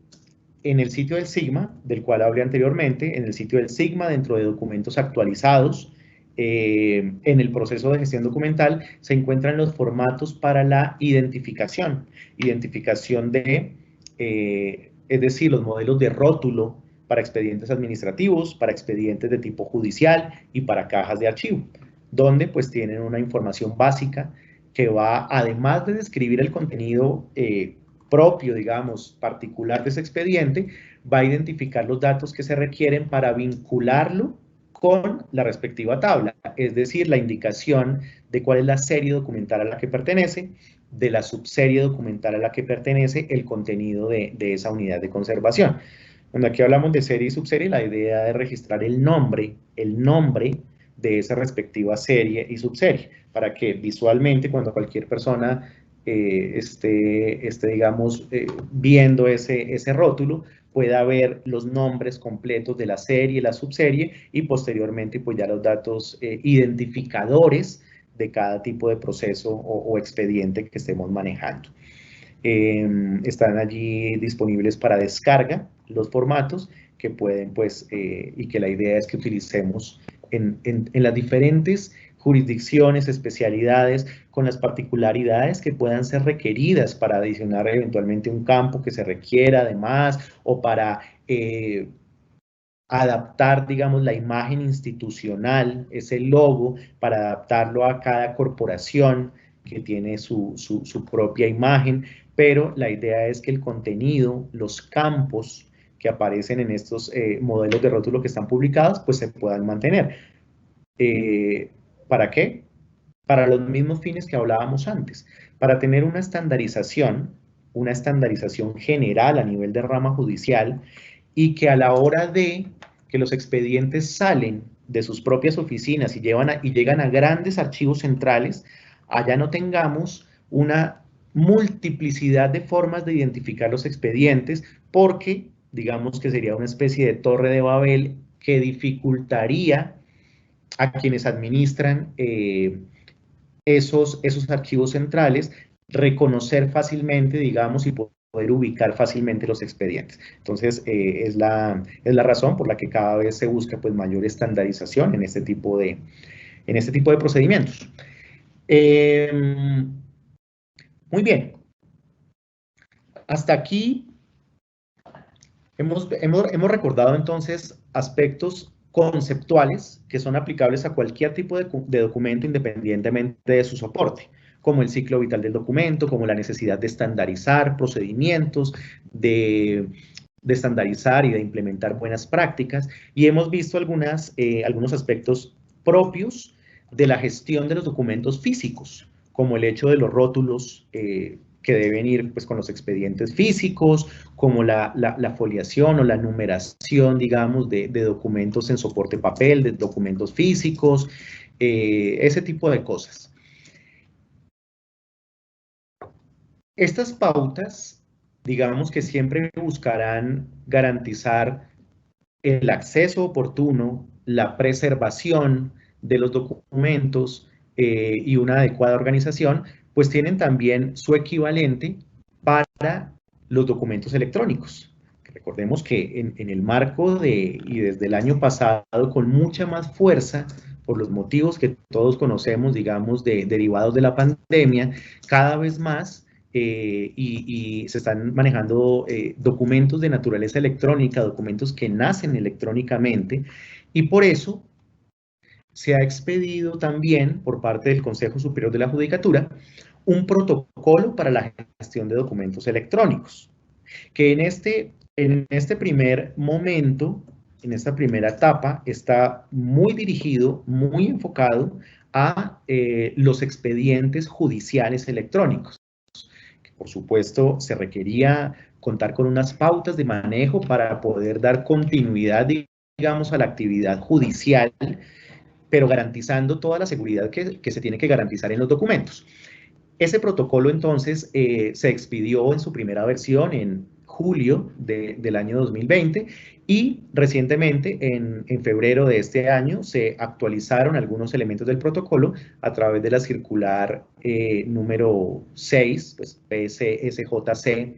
en el sitio del Sigma, del cual hablé anteriormente, en el sitio del Sigma, dentro de documentos actualizados, en el proceso de gestión documental, se encuentran los formatos para la identificación de, es decir, los modelos de rótulo para expedientes administrativos, para expedientes de tipo judicial y para cajas de archivo, donde pues tienen una información básica que va, además de describir el contenido propio, digamos, particular de ese expediente, va a identificar los datos que se requieren para vincularlo con la respectiva tabla, es decir, la indicación de cuál es la serie documental a la que pertenece, de la subserie documental a la que pertenece el contenido de esa unidad de conservación. Cuando aquí hablamos de serie y subserie, la idea es registrar el nombre de esa respectiva serie y subserie, para que visualmente cuando cualquier persona esté digamos, viendo ese rótulo, pueda ver los nombres completos de la serie, la subserie, y posteriormente pues ya los datos identificadores de cada tipo de proceso o expediente que estemos manejando. Están allí disponibles para descarga los formatos que pueden, pues, y que la idea es que utilicemos en las diferentes jurisdicciones, especialidades, con las particularidades que puedan ser requeridas para adicionar eventualmente un campo que se requiera además, o para adaptar, digamos, la imagen institucional, ese logo, para adaptarlo a cada corporación que tiene su propia imagen, pero la idea es que el contenido, los campos que aparecen en estos modelos de rótulo que están publicados, pues se puedan mantener. ¿Para qué? Para los mismos fines que hablábamos antes, para tener una estandarización general a nivel de rama judicial, y que a la hora de que los expedientes salen de sus propias oficinas y llegan a grandes archivos centrales, allá no tengamos una multiplicidad de formas de identificar los expedientes, porque digamos que sería una especie de torre de Babel que dificultaría a quienes administran esos archivos centrales reconocer fácilmente, digamos, y poder ubicar fácilmente los expedientes. Entonces, es la razón por la que cada vez se busca pues mayor estandarización en este tipo de procedimientos. Muy bien. Hasta aquí hemos recordado entonces aspectos conceptuales que son aplicables a cualquier tipo de documento independientemente de su soporte, como el ciclo vital del documento, como la necesidad de estandarizar procedimientos, de estandarizar y de implementar buenas prácticas, y hemos visto algunos aspectos propios de la gestión de los documentos físicos, como el hecho de los rótulos que deben ir pues, con los expedientes físicos, como la foliación o la numeración, digamos, de documentos en soporte papel, de documentos físicos, ese tipo de cosas. Estas pautas, digamos que siempre buscarán garantizar el acceso oportuno, la preservación de los documentos y una adecuada organización, pues tienen también su equivalente para los documentos electrónicos. Recordemos que en el marco y desde el año pasado, con mucha más fuerza, por los motivos que todos conocemos, digamos, derivados de la pandemia, cada vez más y se están manejando documentos de naturaleza electrónica, documentos que nacen electrónicamente, y por eso se ha expedido también por parte del Consejo Superior de la Judicatura un protocolo para la gestión de documentos electrónicos, que en este primer momento, en esta primera etapa, está muy dirigido, muy enfocado a los expedientes judiciales electrónicos. Por supuesto, se requería contar con unas pautas de manejo para poder dar continuidad, digamos, a la actividad judicial, pero garantizando toda la seguridad que se tiene que garantizar en los documentos. Ese protocolo, entonces, se expidió en su primera versión en julio del año 2020 y recientemente, en febrero de este año, se actualizaron algunos elementos del protocolo a través de la circular número 6, pues PSSJC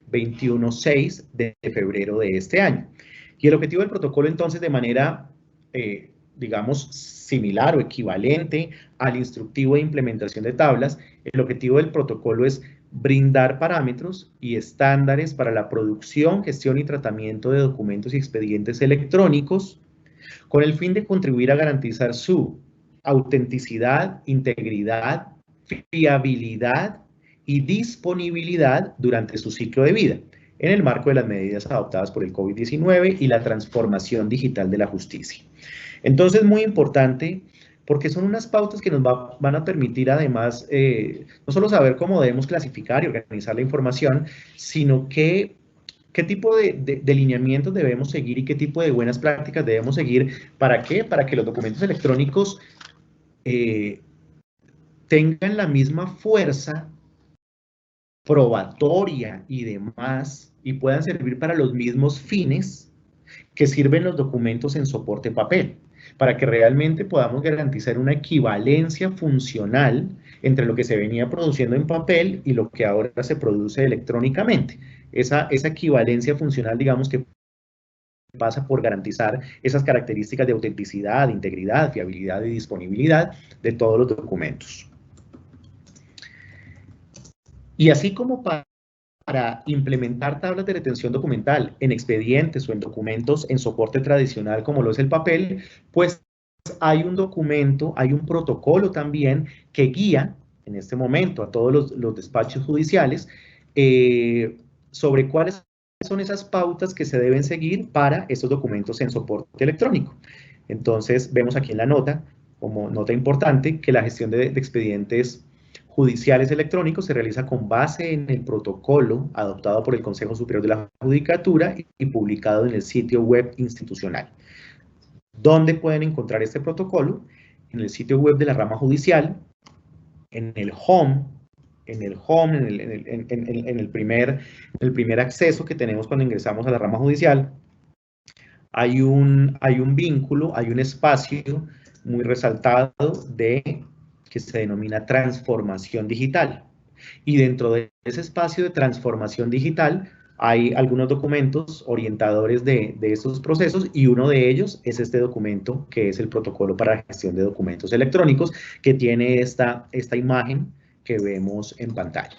216 de febrero de este año. Y el objetivo del protocolo, entonces, de manera digamos, similar o equivalente al instructivo de implementación de tablas, el objetivo del protocolo es brindar parámetros y estándares para la producción, gestión y tratamiento de documentos y expedientes electrónicos con el fin de contribuir a garantizar su autenticidad, integridad, fiabilidad y disponibilidad durante su ciclo de vida, en el marco de las medidas adoptadas por el COVID-19 y la transformación digital de la justicia. Entonces, muy importante, porque son unas pautas que nos van a permitir además no solo saber cómo debemos clasificar y organizar la información, sino qué tipo de lineamientos debemos seguir y qué tipo de buenas prácticas debemos seguir. ¿Para qué? Para que los documentos electrónicos tengan la misma fuerza probatoria y demás y puedan servir para los mismos fines que sirven los documentos en soporte papel, para que realmente podamos garantizar una equivalencia funcional entre lo que se venía produciendo en papel y lo que ahora se produce electrónicamente. Esa equivalencia funcional, digamos que pasa por garantizar esas características de autenticidad, integridad, fiabilidad y disponibilidad de todos los documentos. Y así como para implementar tablas de retención documental en expedientes o en documentos en soporte tradicional como lo es el papel, pues hay un documento, hay un protocolo también que guía en este momento a todos los despachos judiciales sobre cuáles son esas pautas que se deben seguir para estos documentos en soporte electrónico. Entonces vemos aquí en la nota, como nota importante, que la gestión de expedientes judiciales electrónicos se realiza con base en el protocolo adoptado por el Consejo Superior de la Judicatura y publicado en el sitio web institucional. ¿Dónde pueden encontrar este protocolo? En el sitio web de la rama judicial, en el home, en el primer acceso que tenemos cuando ingresamos a la rama judicial. Hay un vínculo, hay un espacio muy resaltado que se denomina transformación digital. Y dentro de ese espacio de transformación digital hay algunos documentos orientadores de estos procesos y uno de ellos es este documento que es el protocolo para la gestión de documentos electrónicos que tiene esta imagen que vemos en pantalla.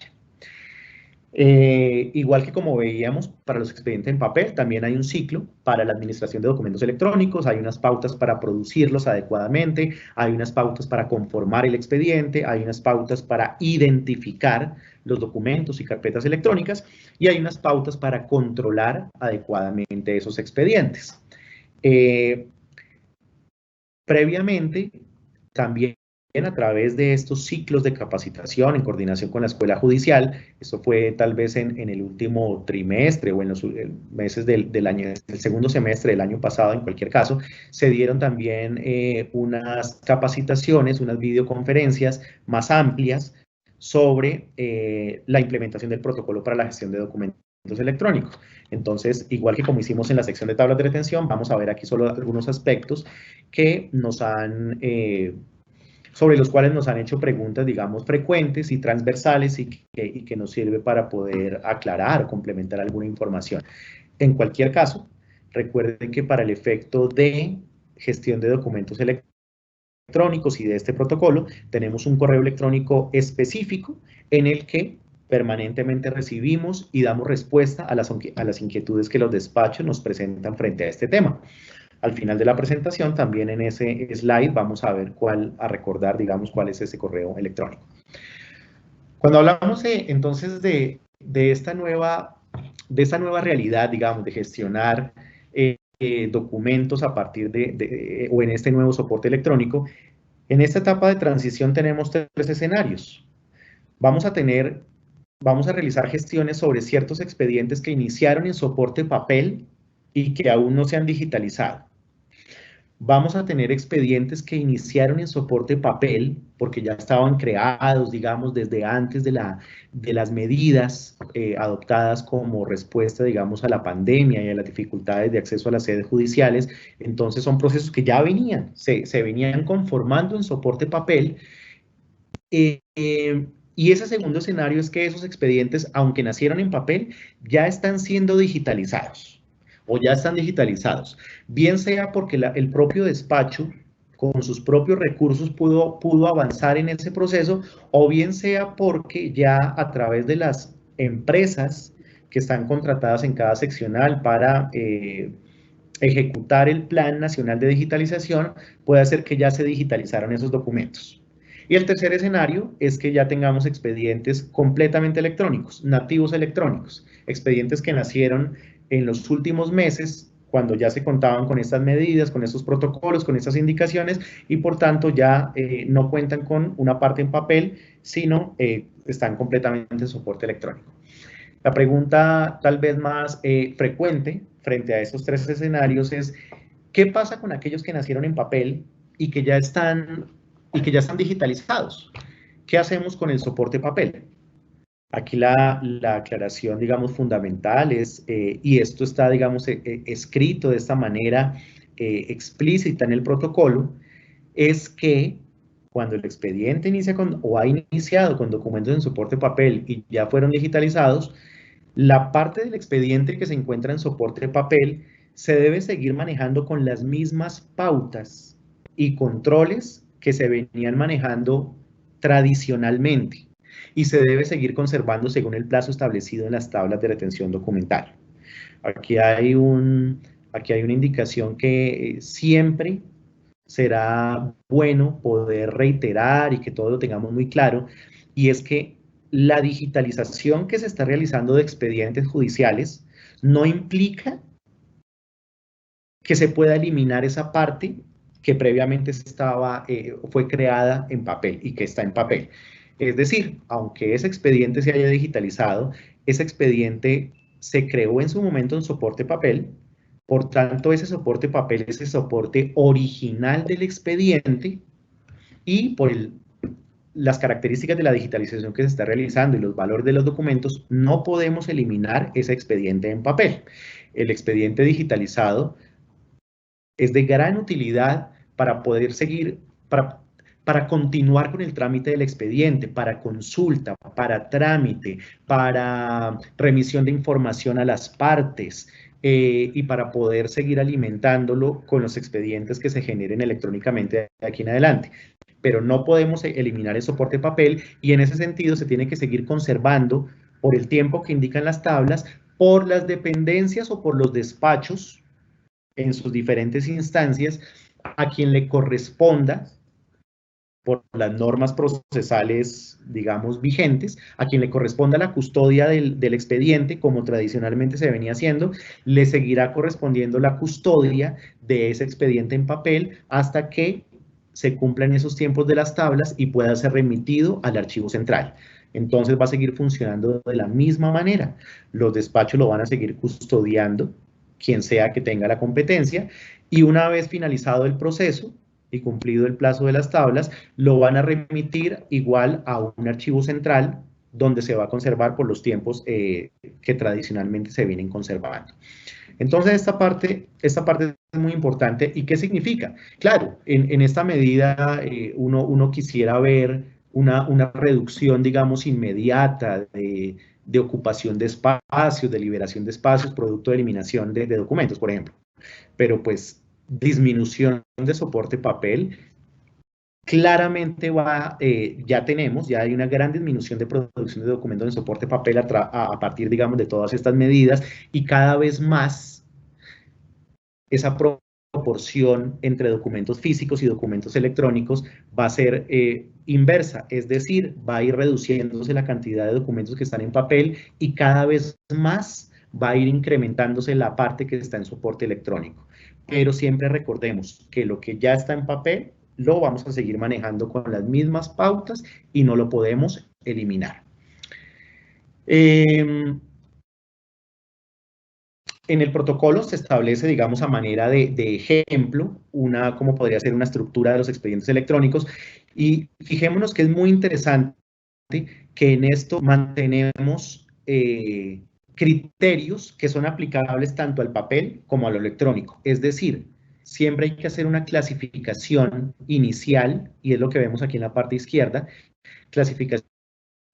Igual que como veíamos para los expedientes en papel, también hay un ciclo para la administración de documentos electrónicos, hay unas pautas para producirlos adecuadamente, hay unas pautas para conformar el expediente, hay unas pautas para identificar los documentos y carpetas electrónicas y hay unas pautas para controlar adecuadamente esos expedientes. Previamente, también a través de estos ciclos de capacitación en coordinación con la Escuela Judicial, esto fue tal vez en el último trimestre o en los meses del año, el segundo semestre del año pasado, en cualquier caso, se dieron también unas capacitaciones, unas videoconferencias más amplias sobre la implementación del protocolo para la gestión de documentos electrónicos. Entonces, igual que como hicimos en la sección de tablas de retención, vamos a ver aquí solo algunos aspectos que nos han sobre los cuales nos han hecho preguntas, digamos, frecuentes y transversales y que nos sirve para poder aclarar o complementar alguna información. En cualquier caso, recuerden que para el efecto de gestión de documentos electrónicos y de este protocolo, tenemos un correo electrónico específico en el que permanentemente recibimos y damos respuesta a las inquietudes que los despachos nos presentan frente a este tema. Al final de la presentación, también en ese slide vamos a ver recordar, digamos, cuál es ese correo electrónico. Cuando hablamos entonces de esta nueva realidad, digamos, de gestionar documentos a partir o en este nuevo soporte electrónico, en esta etapa de transición tenemos tres escenarios. Vamos a realizar gestiones sobre ciertos expedientes que iniciaron en soporte papel y que aún no se han digitalizado. Vamos a tener expedientes que iniciaron en soporte papel porque ya estaban creados, digamos, desde antes de las medidas adoptadas como respuesta, digamos, a la pandemia y a las dificultades de acceso a las sedes judiciales. Entonces son procesos que ya se venían conformando en soporte papel. Y ese segundo escenario es que esos expedientes, aunque nacieron en papel, ya están siendo digitalizados o ya están digitalizados, bien sea porque el propio despacho con sus propios recursos pudo avanzar en ese proceso, o bien sea porque ya a través de las empresas que están contratadas en cada seccional para ejecutar el Plan Nacional de Digitalización, puede hacer que ya se digitalizaron esos documentos. Y el tercer escenario es que ya tengamos expedientes completamente electrónicos, nativos electrónicos, expedientes que nacieron en los últimos meses, cuando ya se contaban con estas medidas, con estos protocolos, con estas indicaciones, y por tanto ya no cuentan con una parte en papel, sino están completamente en soporte electrónico. La pregunta tal vez más frecuente frente a estos tres escenarios es, ¿qué pasa con aquellos que nacieron en papel y que ya están digitalizados? ¿Qué hacemos con el soporte papel? Aquí la aclaración, digamos, fundamental es, y esto está, digamos, escrito de esta manera explícita en el protocolo, es que cuando el expediente inicia o ha iniciado con documentos en soporte papel y ya fueron digitalizados, la parte del expediente que se encuentra en soporte papel se debe seguir manejando con las mismas pautas y controles que se venían manejando tradicionalmente, y se debe seguir conservando según el plazo establecido en las tablas de retención documental. Aquí hay una indicación que siempre será bueno poder reiterar y que todos lo tengamos muy claro, y es que la digitalización que se está realizando de expedientes judiciales no implica que se pueda eliminar esa parte que previamente fue creada en papel y que está en papel. Es decir, aunque ese expediente se haya digitalizado, ese expediente se creó en su momento en soporte papel, por tanto ese soporte papel es el soporte original del expediente, y por las características de la digitalización que se está realizando y los valores de los documentos, no podemos eliminar ese expediente en papel. El expediente digitalizado es de gran utilidad para poder seguir, para continuar con el trámite del expediente, para consulta, para trámite, para remisión de información a las partes y para poder seguir alimentándolo con los expedientes que se generen electrónicamente de aquí en adelante. Pero no podemos eliminar el soporte papel, y en ese sentido se tiene que seguir conservando por el tiempo que indican las tablas, por las dependencias o por los despachos en sus diferentes instancias, a quien le corresponda, por las normas procesales, digamos, vigentes, a quien le corresponda la custodia del expediente, como tradicionalmente se venía haciendo, le seguirá correspondiendo la custodia de ese expediente en papel hasta que se cumplan esos tiempos de las tablas y pueda ser remitido al archivo central. Entonces va a seguir funcionando de la misma manera. Los despachos lo van a seguir custodiando, quien sea que tenga la competencia, y una vez finalizado el proceso y cumplido el plazo de las tablas, lo van a remitir igual a un archivo central donde se va a conservar por los tiempos que tradicionalmente se vienen conservando. Entonces, esta parte es muy importante. ¿Y qué significa? Claro, en esta medida uno quisiera ver una reducción, digamos, inmediata de ocupación de espacios, de liberación de espacios, producto de eliminación de documentos, por ejemplo. Pero pues disminución de soporte papel, claramente ya hay una gran disminución de producción de documentos en soporte papel a partir, digamos, de todas estas medidas, y cada vez más esa proporción entre documentos físicos y documentos electrónicos va a ser inversa, es decir, va a ir reduciéndose la cantidad de documentos que están en papel y cada vez más va a ir incrementándose la parte que está en soporte electrónico. Pero siempre recordemos que lo que ya está en papel lo vamos a seguir manejando con las mismas pautas y no lo podemos eliminar. En el protocolo se establece, digamos, a manera de ejemplo, como podría ser una estructura de los expedientes electrónicos, y fijémonos que es muy interesante que en esto mantenemos criterios que son aplicables tanto al papel como a lo electrónico. Es decir, siempre hay que hacer una clasificación inicial, y es lo que vemos aquí en la parte izquierda, clasificación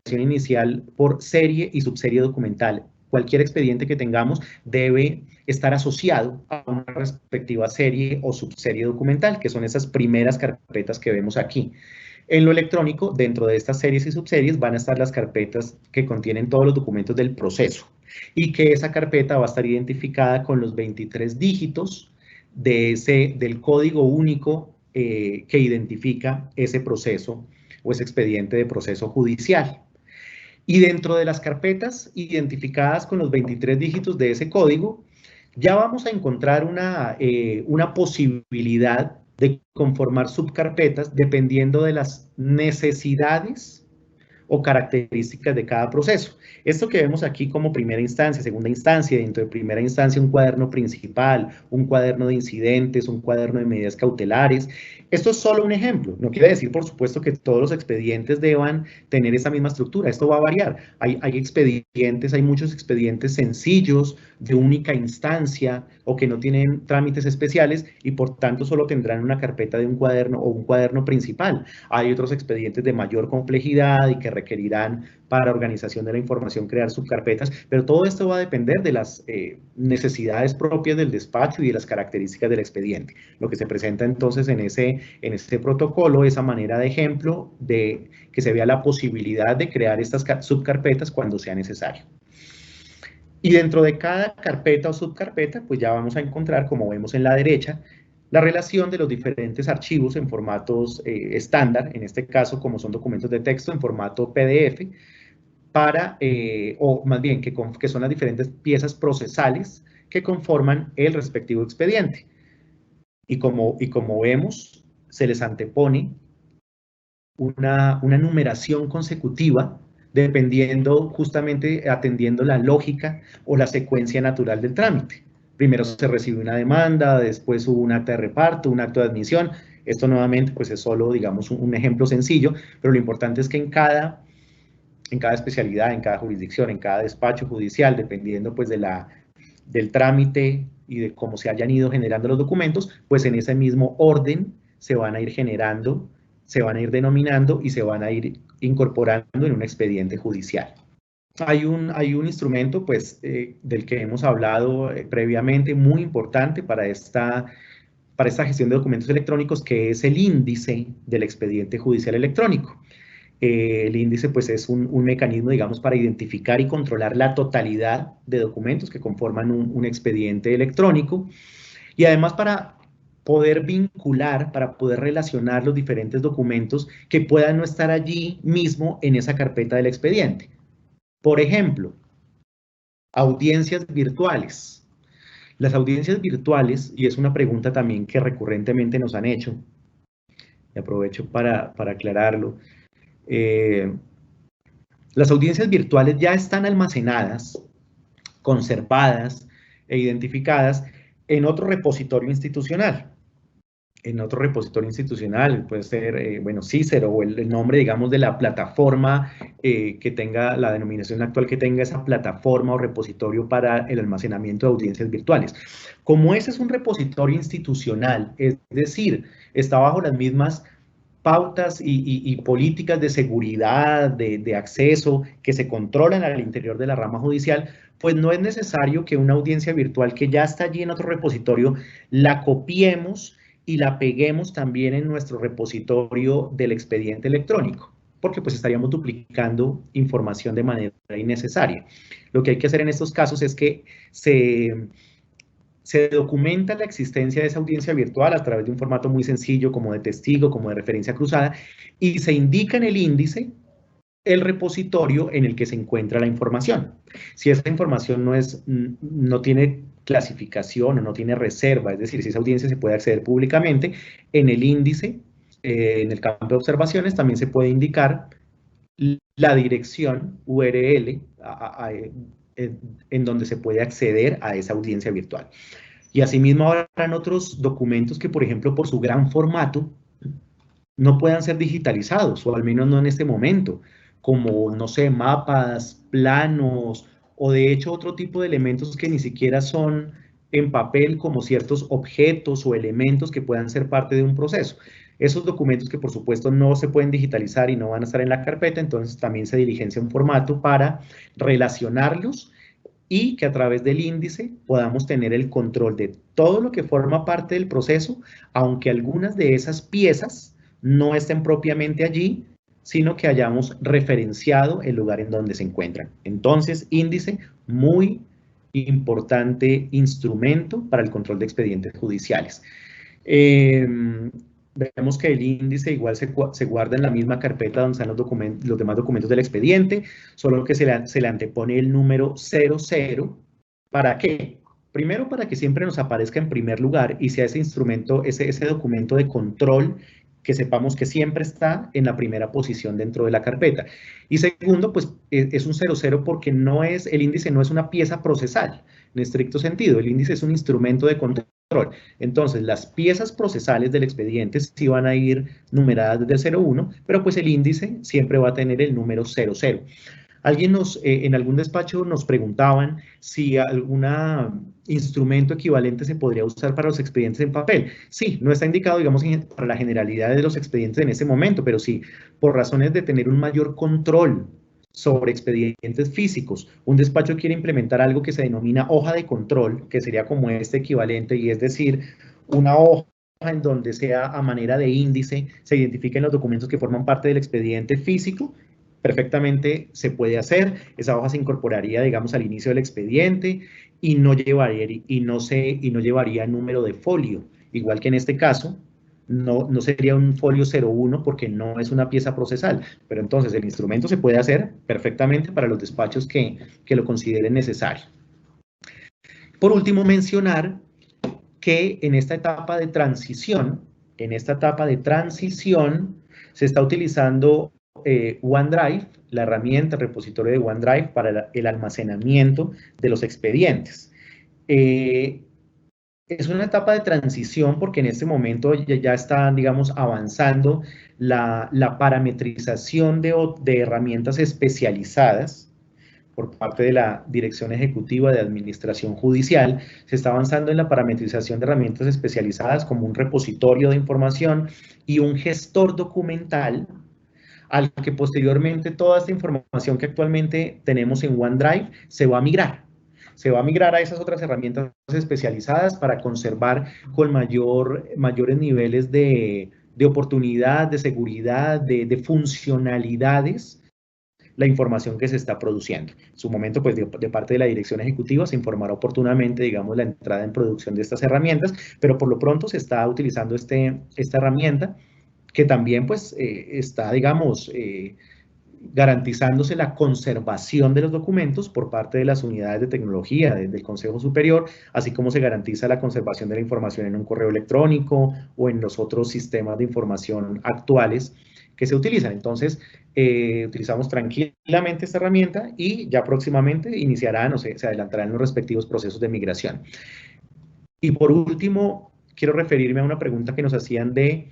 inicial por serie y subserie documental. Cualquier expediente que tengamos debe estar asociado a una respectiva serie o subserie documental, que son esas primeras carpetas que vemos aquí. En lo electrónico, dentro de estas series y subseries, van a estar las carpetas que contienen todos los documentos del proceso, y que esa carpeta va a estar identificada con los 23 dígitos del código único que identifica ese proceso o ese expediente de proceso judicial. Y dentro de las carpetas identificadas con los 23 dígitos de ese código, ya vamos a encontrar una posibilidad de conformar subcarpetas dependiendo de las necesidades o características de cada proceso. Esto que vemos aquí como primera instancia, segunda instancia, dentro de primera instancia un cuaderno principal, un cuaderno de incidentes, un cuaderno de medidas cautelares. Esto es solo un ejemplo. No quiere decir, por supuesto, que todos los expedientes deban tener esa misma estructura. Esto va a variar. Hay muchos expedientes sencillos, de única instancia, o que no tienen trámites especiales y por tanto solo tendrán una carpeta de un cuaderno o un cuaderno principal. Hay otros expedientes de mayor complejidad y que requerirán para organización de la información crear subcarpetas, pero todo esto va a depender de las necesidades propias del despacho y de las características del expediente. Lo que se presenta entonces en ese protocolo, esa manera de ejemplo de que se vea la posibilidad de crear estas subcarpetas cuando sea necesario. Y dentro de cada carpeta o subcarpeta, pues ya vamos a encontrar, como vemos en la derecha, la relación de los diferentes archivos en formatos estándar, en este caso como son documentos de texto en formato PDF, o más bien que son las diferentes piezas procesales que conforman el respectivo expediente. Y como vemos, se les antepone una numeración consecutiva dependiendo, justamente atendiendo la lógica o la secuencia natural del trámite. Primero se recibe una demanda, después hubo un acta de reparto, un acto de admisión. Esto nuevamente pues es solo, digamos, un ejemplo sencillo, pero lo importante es que en cada especialidad, en cada jurisdicción, en cada despacho judicial, dependiendo pues del trámite y de cómo se hayan ido generando los documentos, pues en ese mismo orden se van a ir generando, se van a ir denominando y se van a ir incorporando en un expediente judicial. Hay un instrumento pues, del que hemos hablado previamente, muy importante para esta gestión de documentos electrónicos, que es el índice del expediente judicial electrónico. El índice pues, es un mecanismo, digamos, para identificar y controlar la totalidad de documentos que conforman un expediente electrónico, y además para poder vincular, para poder relacionar los diferentes documentos que puedan no estar allí mismo en esa carpeta del expediente. Por ejemplo, audiencias virtuales. Las audiencias virtuales, y es una pregunta también que recurrentemente nos han hecho, y aprovecho para aclararlo. Las audiencias virtuales ya están almacenadas, conservadas e identificadas en otro repositorio institucional. En otro repositorio institucional, puede ser, bueno, Cícero o el nombre, digamos, de la plataforma que tenga, la denominación actual que tenga esa plataforma o repositorio para el almacenamiento de audiencias virtuales. Como ese es un repositorio institucional, es decir, está bajo las mismas pautas y políticas de seguridad, de acceso, que se controlan al interior de la rama judicial, pues no es necesario que una audiencia virtual que ya está allí en otro repositorio, la copiemos y la peguemos también en nuestro repositorio del expediente electrónico, porque pues estaríamos duplicando información de manera innecesaria. Lo que hay que hacer en estos casos es que se documenta la existencia de esa audiencia virtual a través de un formato muy sencillo como de testigo, como de referencia cruzada, y se indica en el índice el repositorio en el que se encuentra la información. Si esa información no tiene clasificación o no tiene reserva, es decir, si esa audiencia se puede acceder públicamente, en el índice, en el campo de observaciones, también se puede indicar la dirección URL en donde se puede acceder a esa audiencia virtual. Y asimismo habrán otros documentos que, por ejemplo, por su gran formato, no puedan ser digitalizados, o al menos no en este momento, como, no sé, mapas, planos, o de hecho otro tipo de elementos que ni siquiera son en papel, como ciertos objetos o elementos que puedan ser parte de un proceso. Esos documentos que por supuesto no se pueden digitalizar y no van a estar en la carpeta, entonces también se diligencia un formato para relacionarlos y que a través del índice podamos tener el control de todo lo que forma parte del proceso, aunque algunas de esas piezas no estén propiamente allí, sino que hayamos referenciado el lugar en donde se encuentran. Entonces, índice, muy importante instrumento para el control de expedientes judiciales. Vemos que el índice igual se guarda en la misma carpeta donde están los demás documentos del expediente, solo que se le antepone el número 00. ¿Para qué? Primero, para que siempre nos aparezca en primer lugar y sea ese instrumento, ese documento de control, que sepamos que siempre está en la primera posición dentro de la carpeta. Y segundo, pues es un 00 porque el índice no es una pieza procesal, en estricto sentido. El índice es un instrumento de control. Entonces, las piezas procesales del expediente sí van a ir numeradas desde el 01, pero pues el índice siempre va a tener el número 00. Alguien en algún despacho nos preguntaban si algún instrumento equivalente se podría usar para los expedientes en papel. Sí, no está indicado, digamos, para la generalidad de los expedientes en ese momento, pero sí, por razones de tener un mayor control sobre expedientes físicos, un despacho quiere implementar algo que se denomina hoja de control, que sería como este equivalente, y es decir, una hoja en donde sea a manera de índice, se identifiquen los documentos que forman parte del expediente físico. Perfectamente se puede hacer, esa hoja se incorporaría, digamos, al inicio del expediente y no llevaría número de folio, igual que en este caso, no sería un folio 01 porque no es una pieza procesal, pero entonces el instrumento se puede hacer perfectamente para los despachos que lo consideren necesario. Por último, mencionar que en esta etapa de transición, se está utilizando OneDrive, la herramienta, el repositorio de OneDrive para el almacenamiento de los expedientes. Es una etapa de transición porque en este momento ya está, digamos, avanzando la parametrización de herramientas especializadas por parte de la Dirección Ejecutiva de Administración Judicial. Se está avanzando en la parametrización de herramientas especializadas como un repositorio de información y un gestor documental, al que posteriormente toda esta información que actualmente tenemos en OneDrive se va a migrar. Se va a migrar a esas otras herramientas especializadas para conservar con mayores niveles de oportunidad, de seguridad, de funcionalidades la información que se está produciendo. En su momento, pues de parte de la Dirección Ejecutiva se informará oportunamente, digamos, la entrada en producción de estas herramientas, pero por lo pronto se está utilizando esta herramienta que también, pues, está, digamos, garantizándose la conservación de los documentos por parte de las unidades de tecnología del Consejo Superior, así como se garantiza la conservación de la información en un correo electrónico o en los otros sistemas de información actuales que se utilizan. Entonces, utilizamos tranquilamente esta herramienta y ya próximamente iniciarán o se adelantarán los respectivos procesos de migración. Y por último, quiero referirme a una pregunta que nos hacían de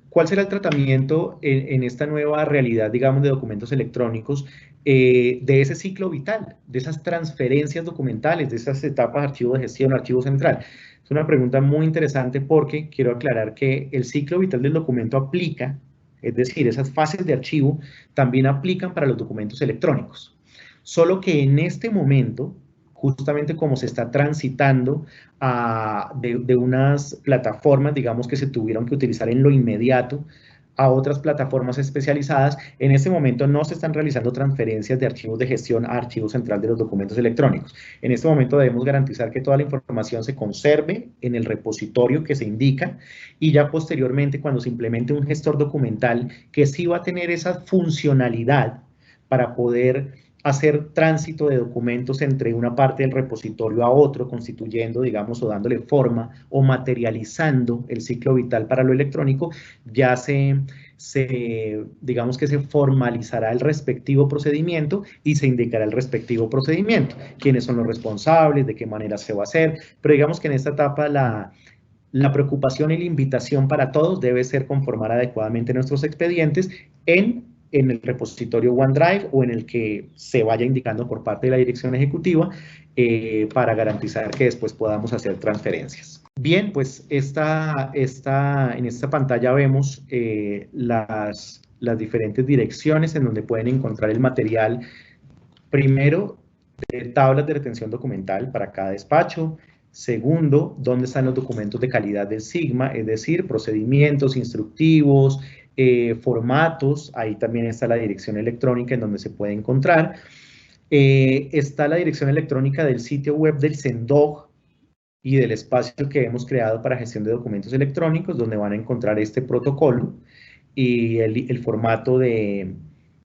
¿cuál será el tratamiento en esta nueva realidad, digamos, de documentos electrónicos, de ese ciclo vital, de esas transferencias documentales, de esas etapas de archivo de gestión, archivo central? Es una pregunta muy interesante porque quiero aclarar que el ciclo vital del documento aplica, es decir, esas fases de archivo también aplican para los documentos electrónicos. Solo que en este momento, justamente como se está transitando de unas plataformas, digamos, que se tuvieron que utilizar en lo inmediato, a otras plataformas especializadas, en este momento no se están realizando transferencias de archivos de gestión a archivo central de los documentos electrónicos. En este momento debemos garantizar que toda la información se conserve en el repositorio que se indica y ya posteriormente, cuando se implemente un gestor documental que sí va a tener esa funcionalidad para poder hacer tránsito de documentos entre una parte del repositorio a otro, constituyendo, digamos, o dándole forma o materializando el ciclo vital para lo electrónico, ya digamos que se formalizará el respectivo procedimiento y se indicará el respectivo procedimiento, quiénes son los responsables, de qué manera se va a hacer, pero digamos que en esta etapa la preocupación y la invitación para todos debe ser conformar adecuadamente nuestros expedientes en el repositorio OneDrive o en el que se vaya indicando por parte de la dirección ejecutiva para garantizar que después podamos hacer transferencias. Bien, pues en esta pantalla vemos las diferentes direcciones en donde pueden encontrar el material, primero, de tablas de retención documental para cada despacho. Segundo, dónde están los documentos de calidad del Sigma, es decir, procedimientos, instructivos, formatos. Ahí también está la dirección electrónica en donde se puede encontrar. Está la dirección electrónica del sitio web del CENDOG y del espacio que hemos creado para gestión de documentos electrónicos, donde van a encontrar este protocolo y el formato de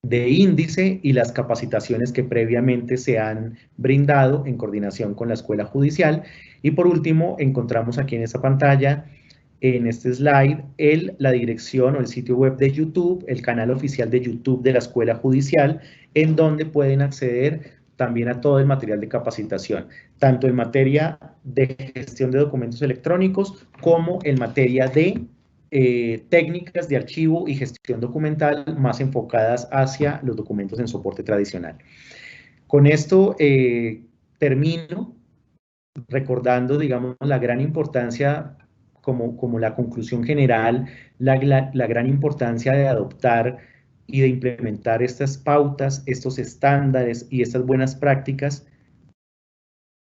índice y las capacitaciones que previamente se han brindado en coordinación con la Escuela Judicial. Y por último, encontramos aquí en esta pantalla, en este slide, la dirección o el sitio web de YouTube, el canal oficial de YouTube de la Escuela Judicial, en donde pueden acceder también a todo el material de capacitación, tanto en materia de gestión de documentos electrónicos como en materia de técnicas de archivo y gestión documental más enfocadas hacia los documentos en soporte tradicional. Con esto termino recordando, digamos, la gran importancia, como la conclusión general, la gran importancia de adoptar y de implementar estas pautas, estos estándares y estas buenas prácticas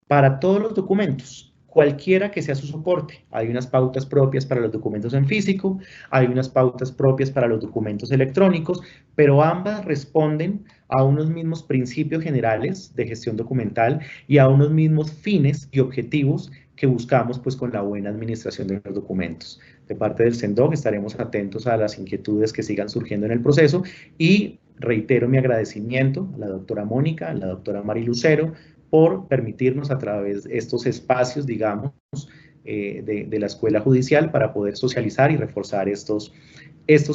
para todos los documentos, cualquiera que sea su soporte. Hay unas pautas propias para los documentos en físico, hay unas pautas propias para los documentos electrónicos, pero ambas responden a unos mismos principios generales de gestión documental y a unos mismos fines y objetivos que buscamos pues con la buena administración de los documentos. De parte del CENDOG estaremos atentos a las inquietudes que sigan surgiendo en el proceso y reitero mi agradecimiento a la doctora Mónica, a la doctora Mari Lucero, por permitirnos a través de estos espacios, digamos, de la Escuela Judicial para poder socializar y reforzar estos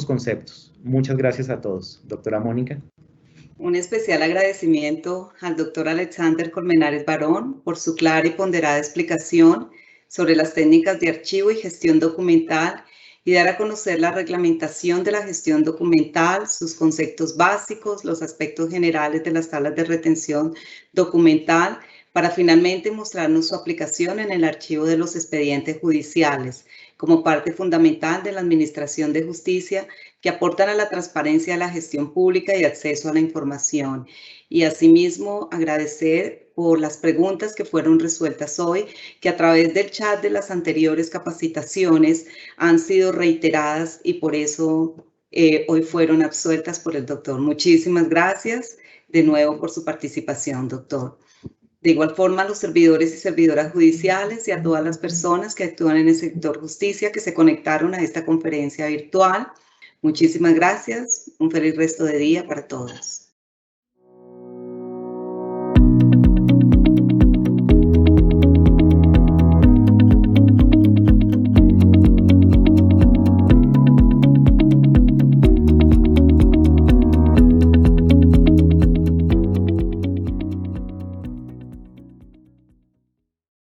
conceptos. Muchas gracias a todos. Doctora Mónica. Un especial agradecimiento al doctor Alexander Colmenares Barón por su clara y ponderada explicación sobre las técnicas de archivo y gestión documental y dar a conocer la reglamentación de la gestión documental, sus conceptos básicos, los aspectos generales de las tablas de retención documental, para finalmente mostrarnos su aplicación en el archivo de los expedientes judiciales, como parte fundamental de la administración de justicia que aportan a la transparencia de la gestión pública y acceso a la información. Y asimismo agradecer por las preguntas que fueron resueltas hoy, que a través del chat de las anteriores capacitaciones han sido reiteradas y por eso hoy fueron absueltas por el doctor. Muchísimas gracias de nuevo por su participación, doctor. De igual forma, a los servidores y servidoras judiciales y a todas las personas que actúan en el sector justicia que se conectaron a esta conferencia virtual, Muchísimas gracias. Un feliz resto de día para todos.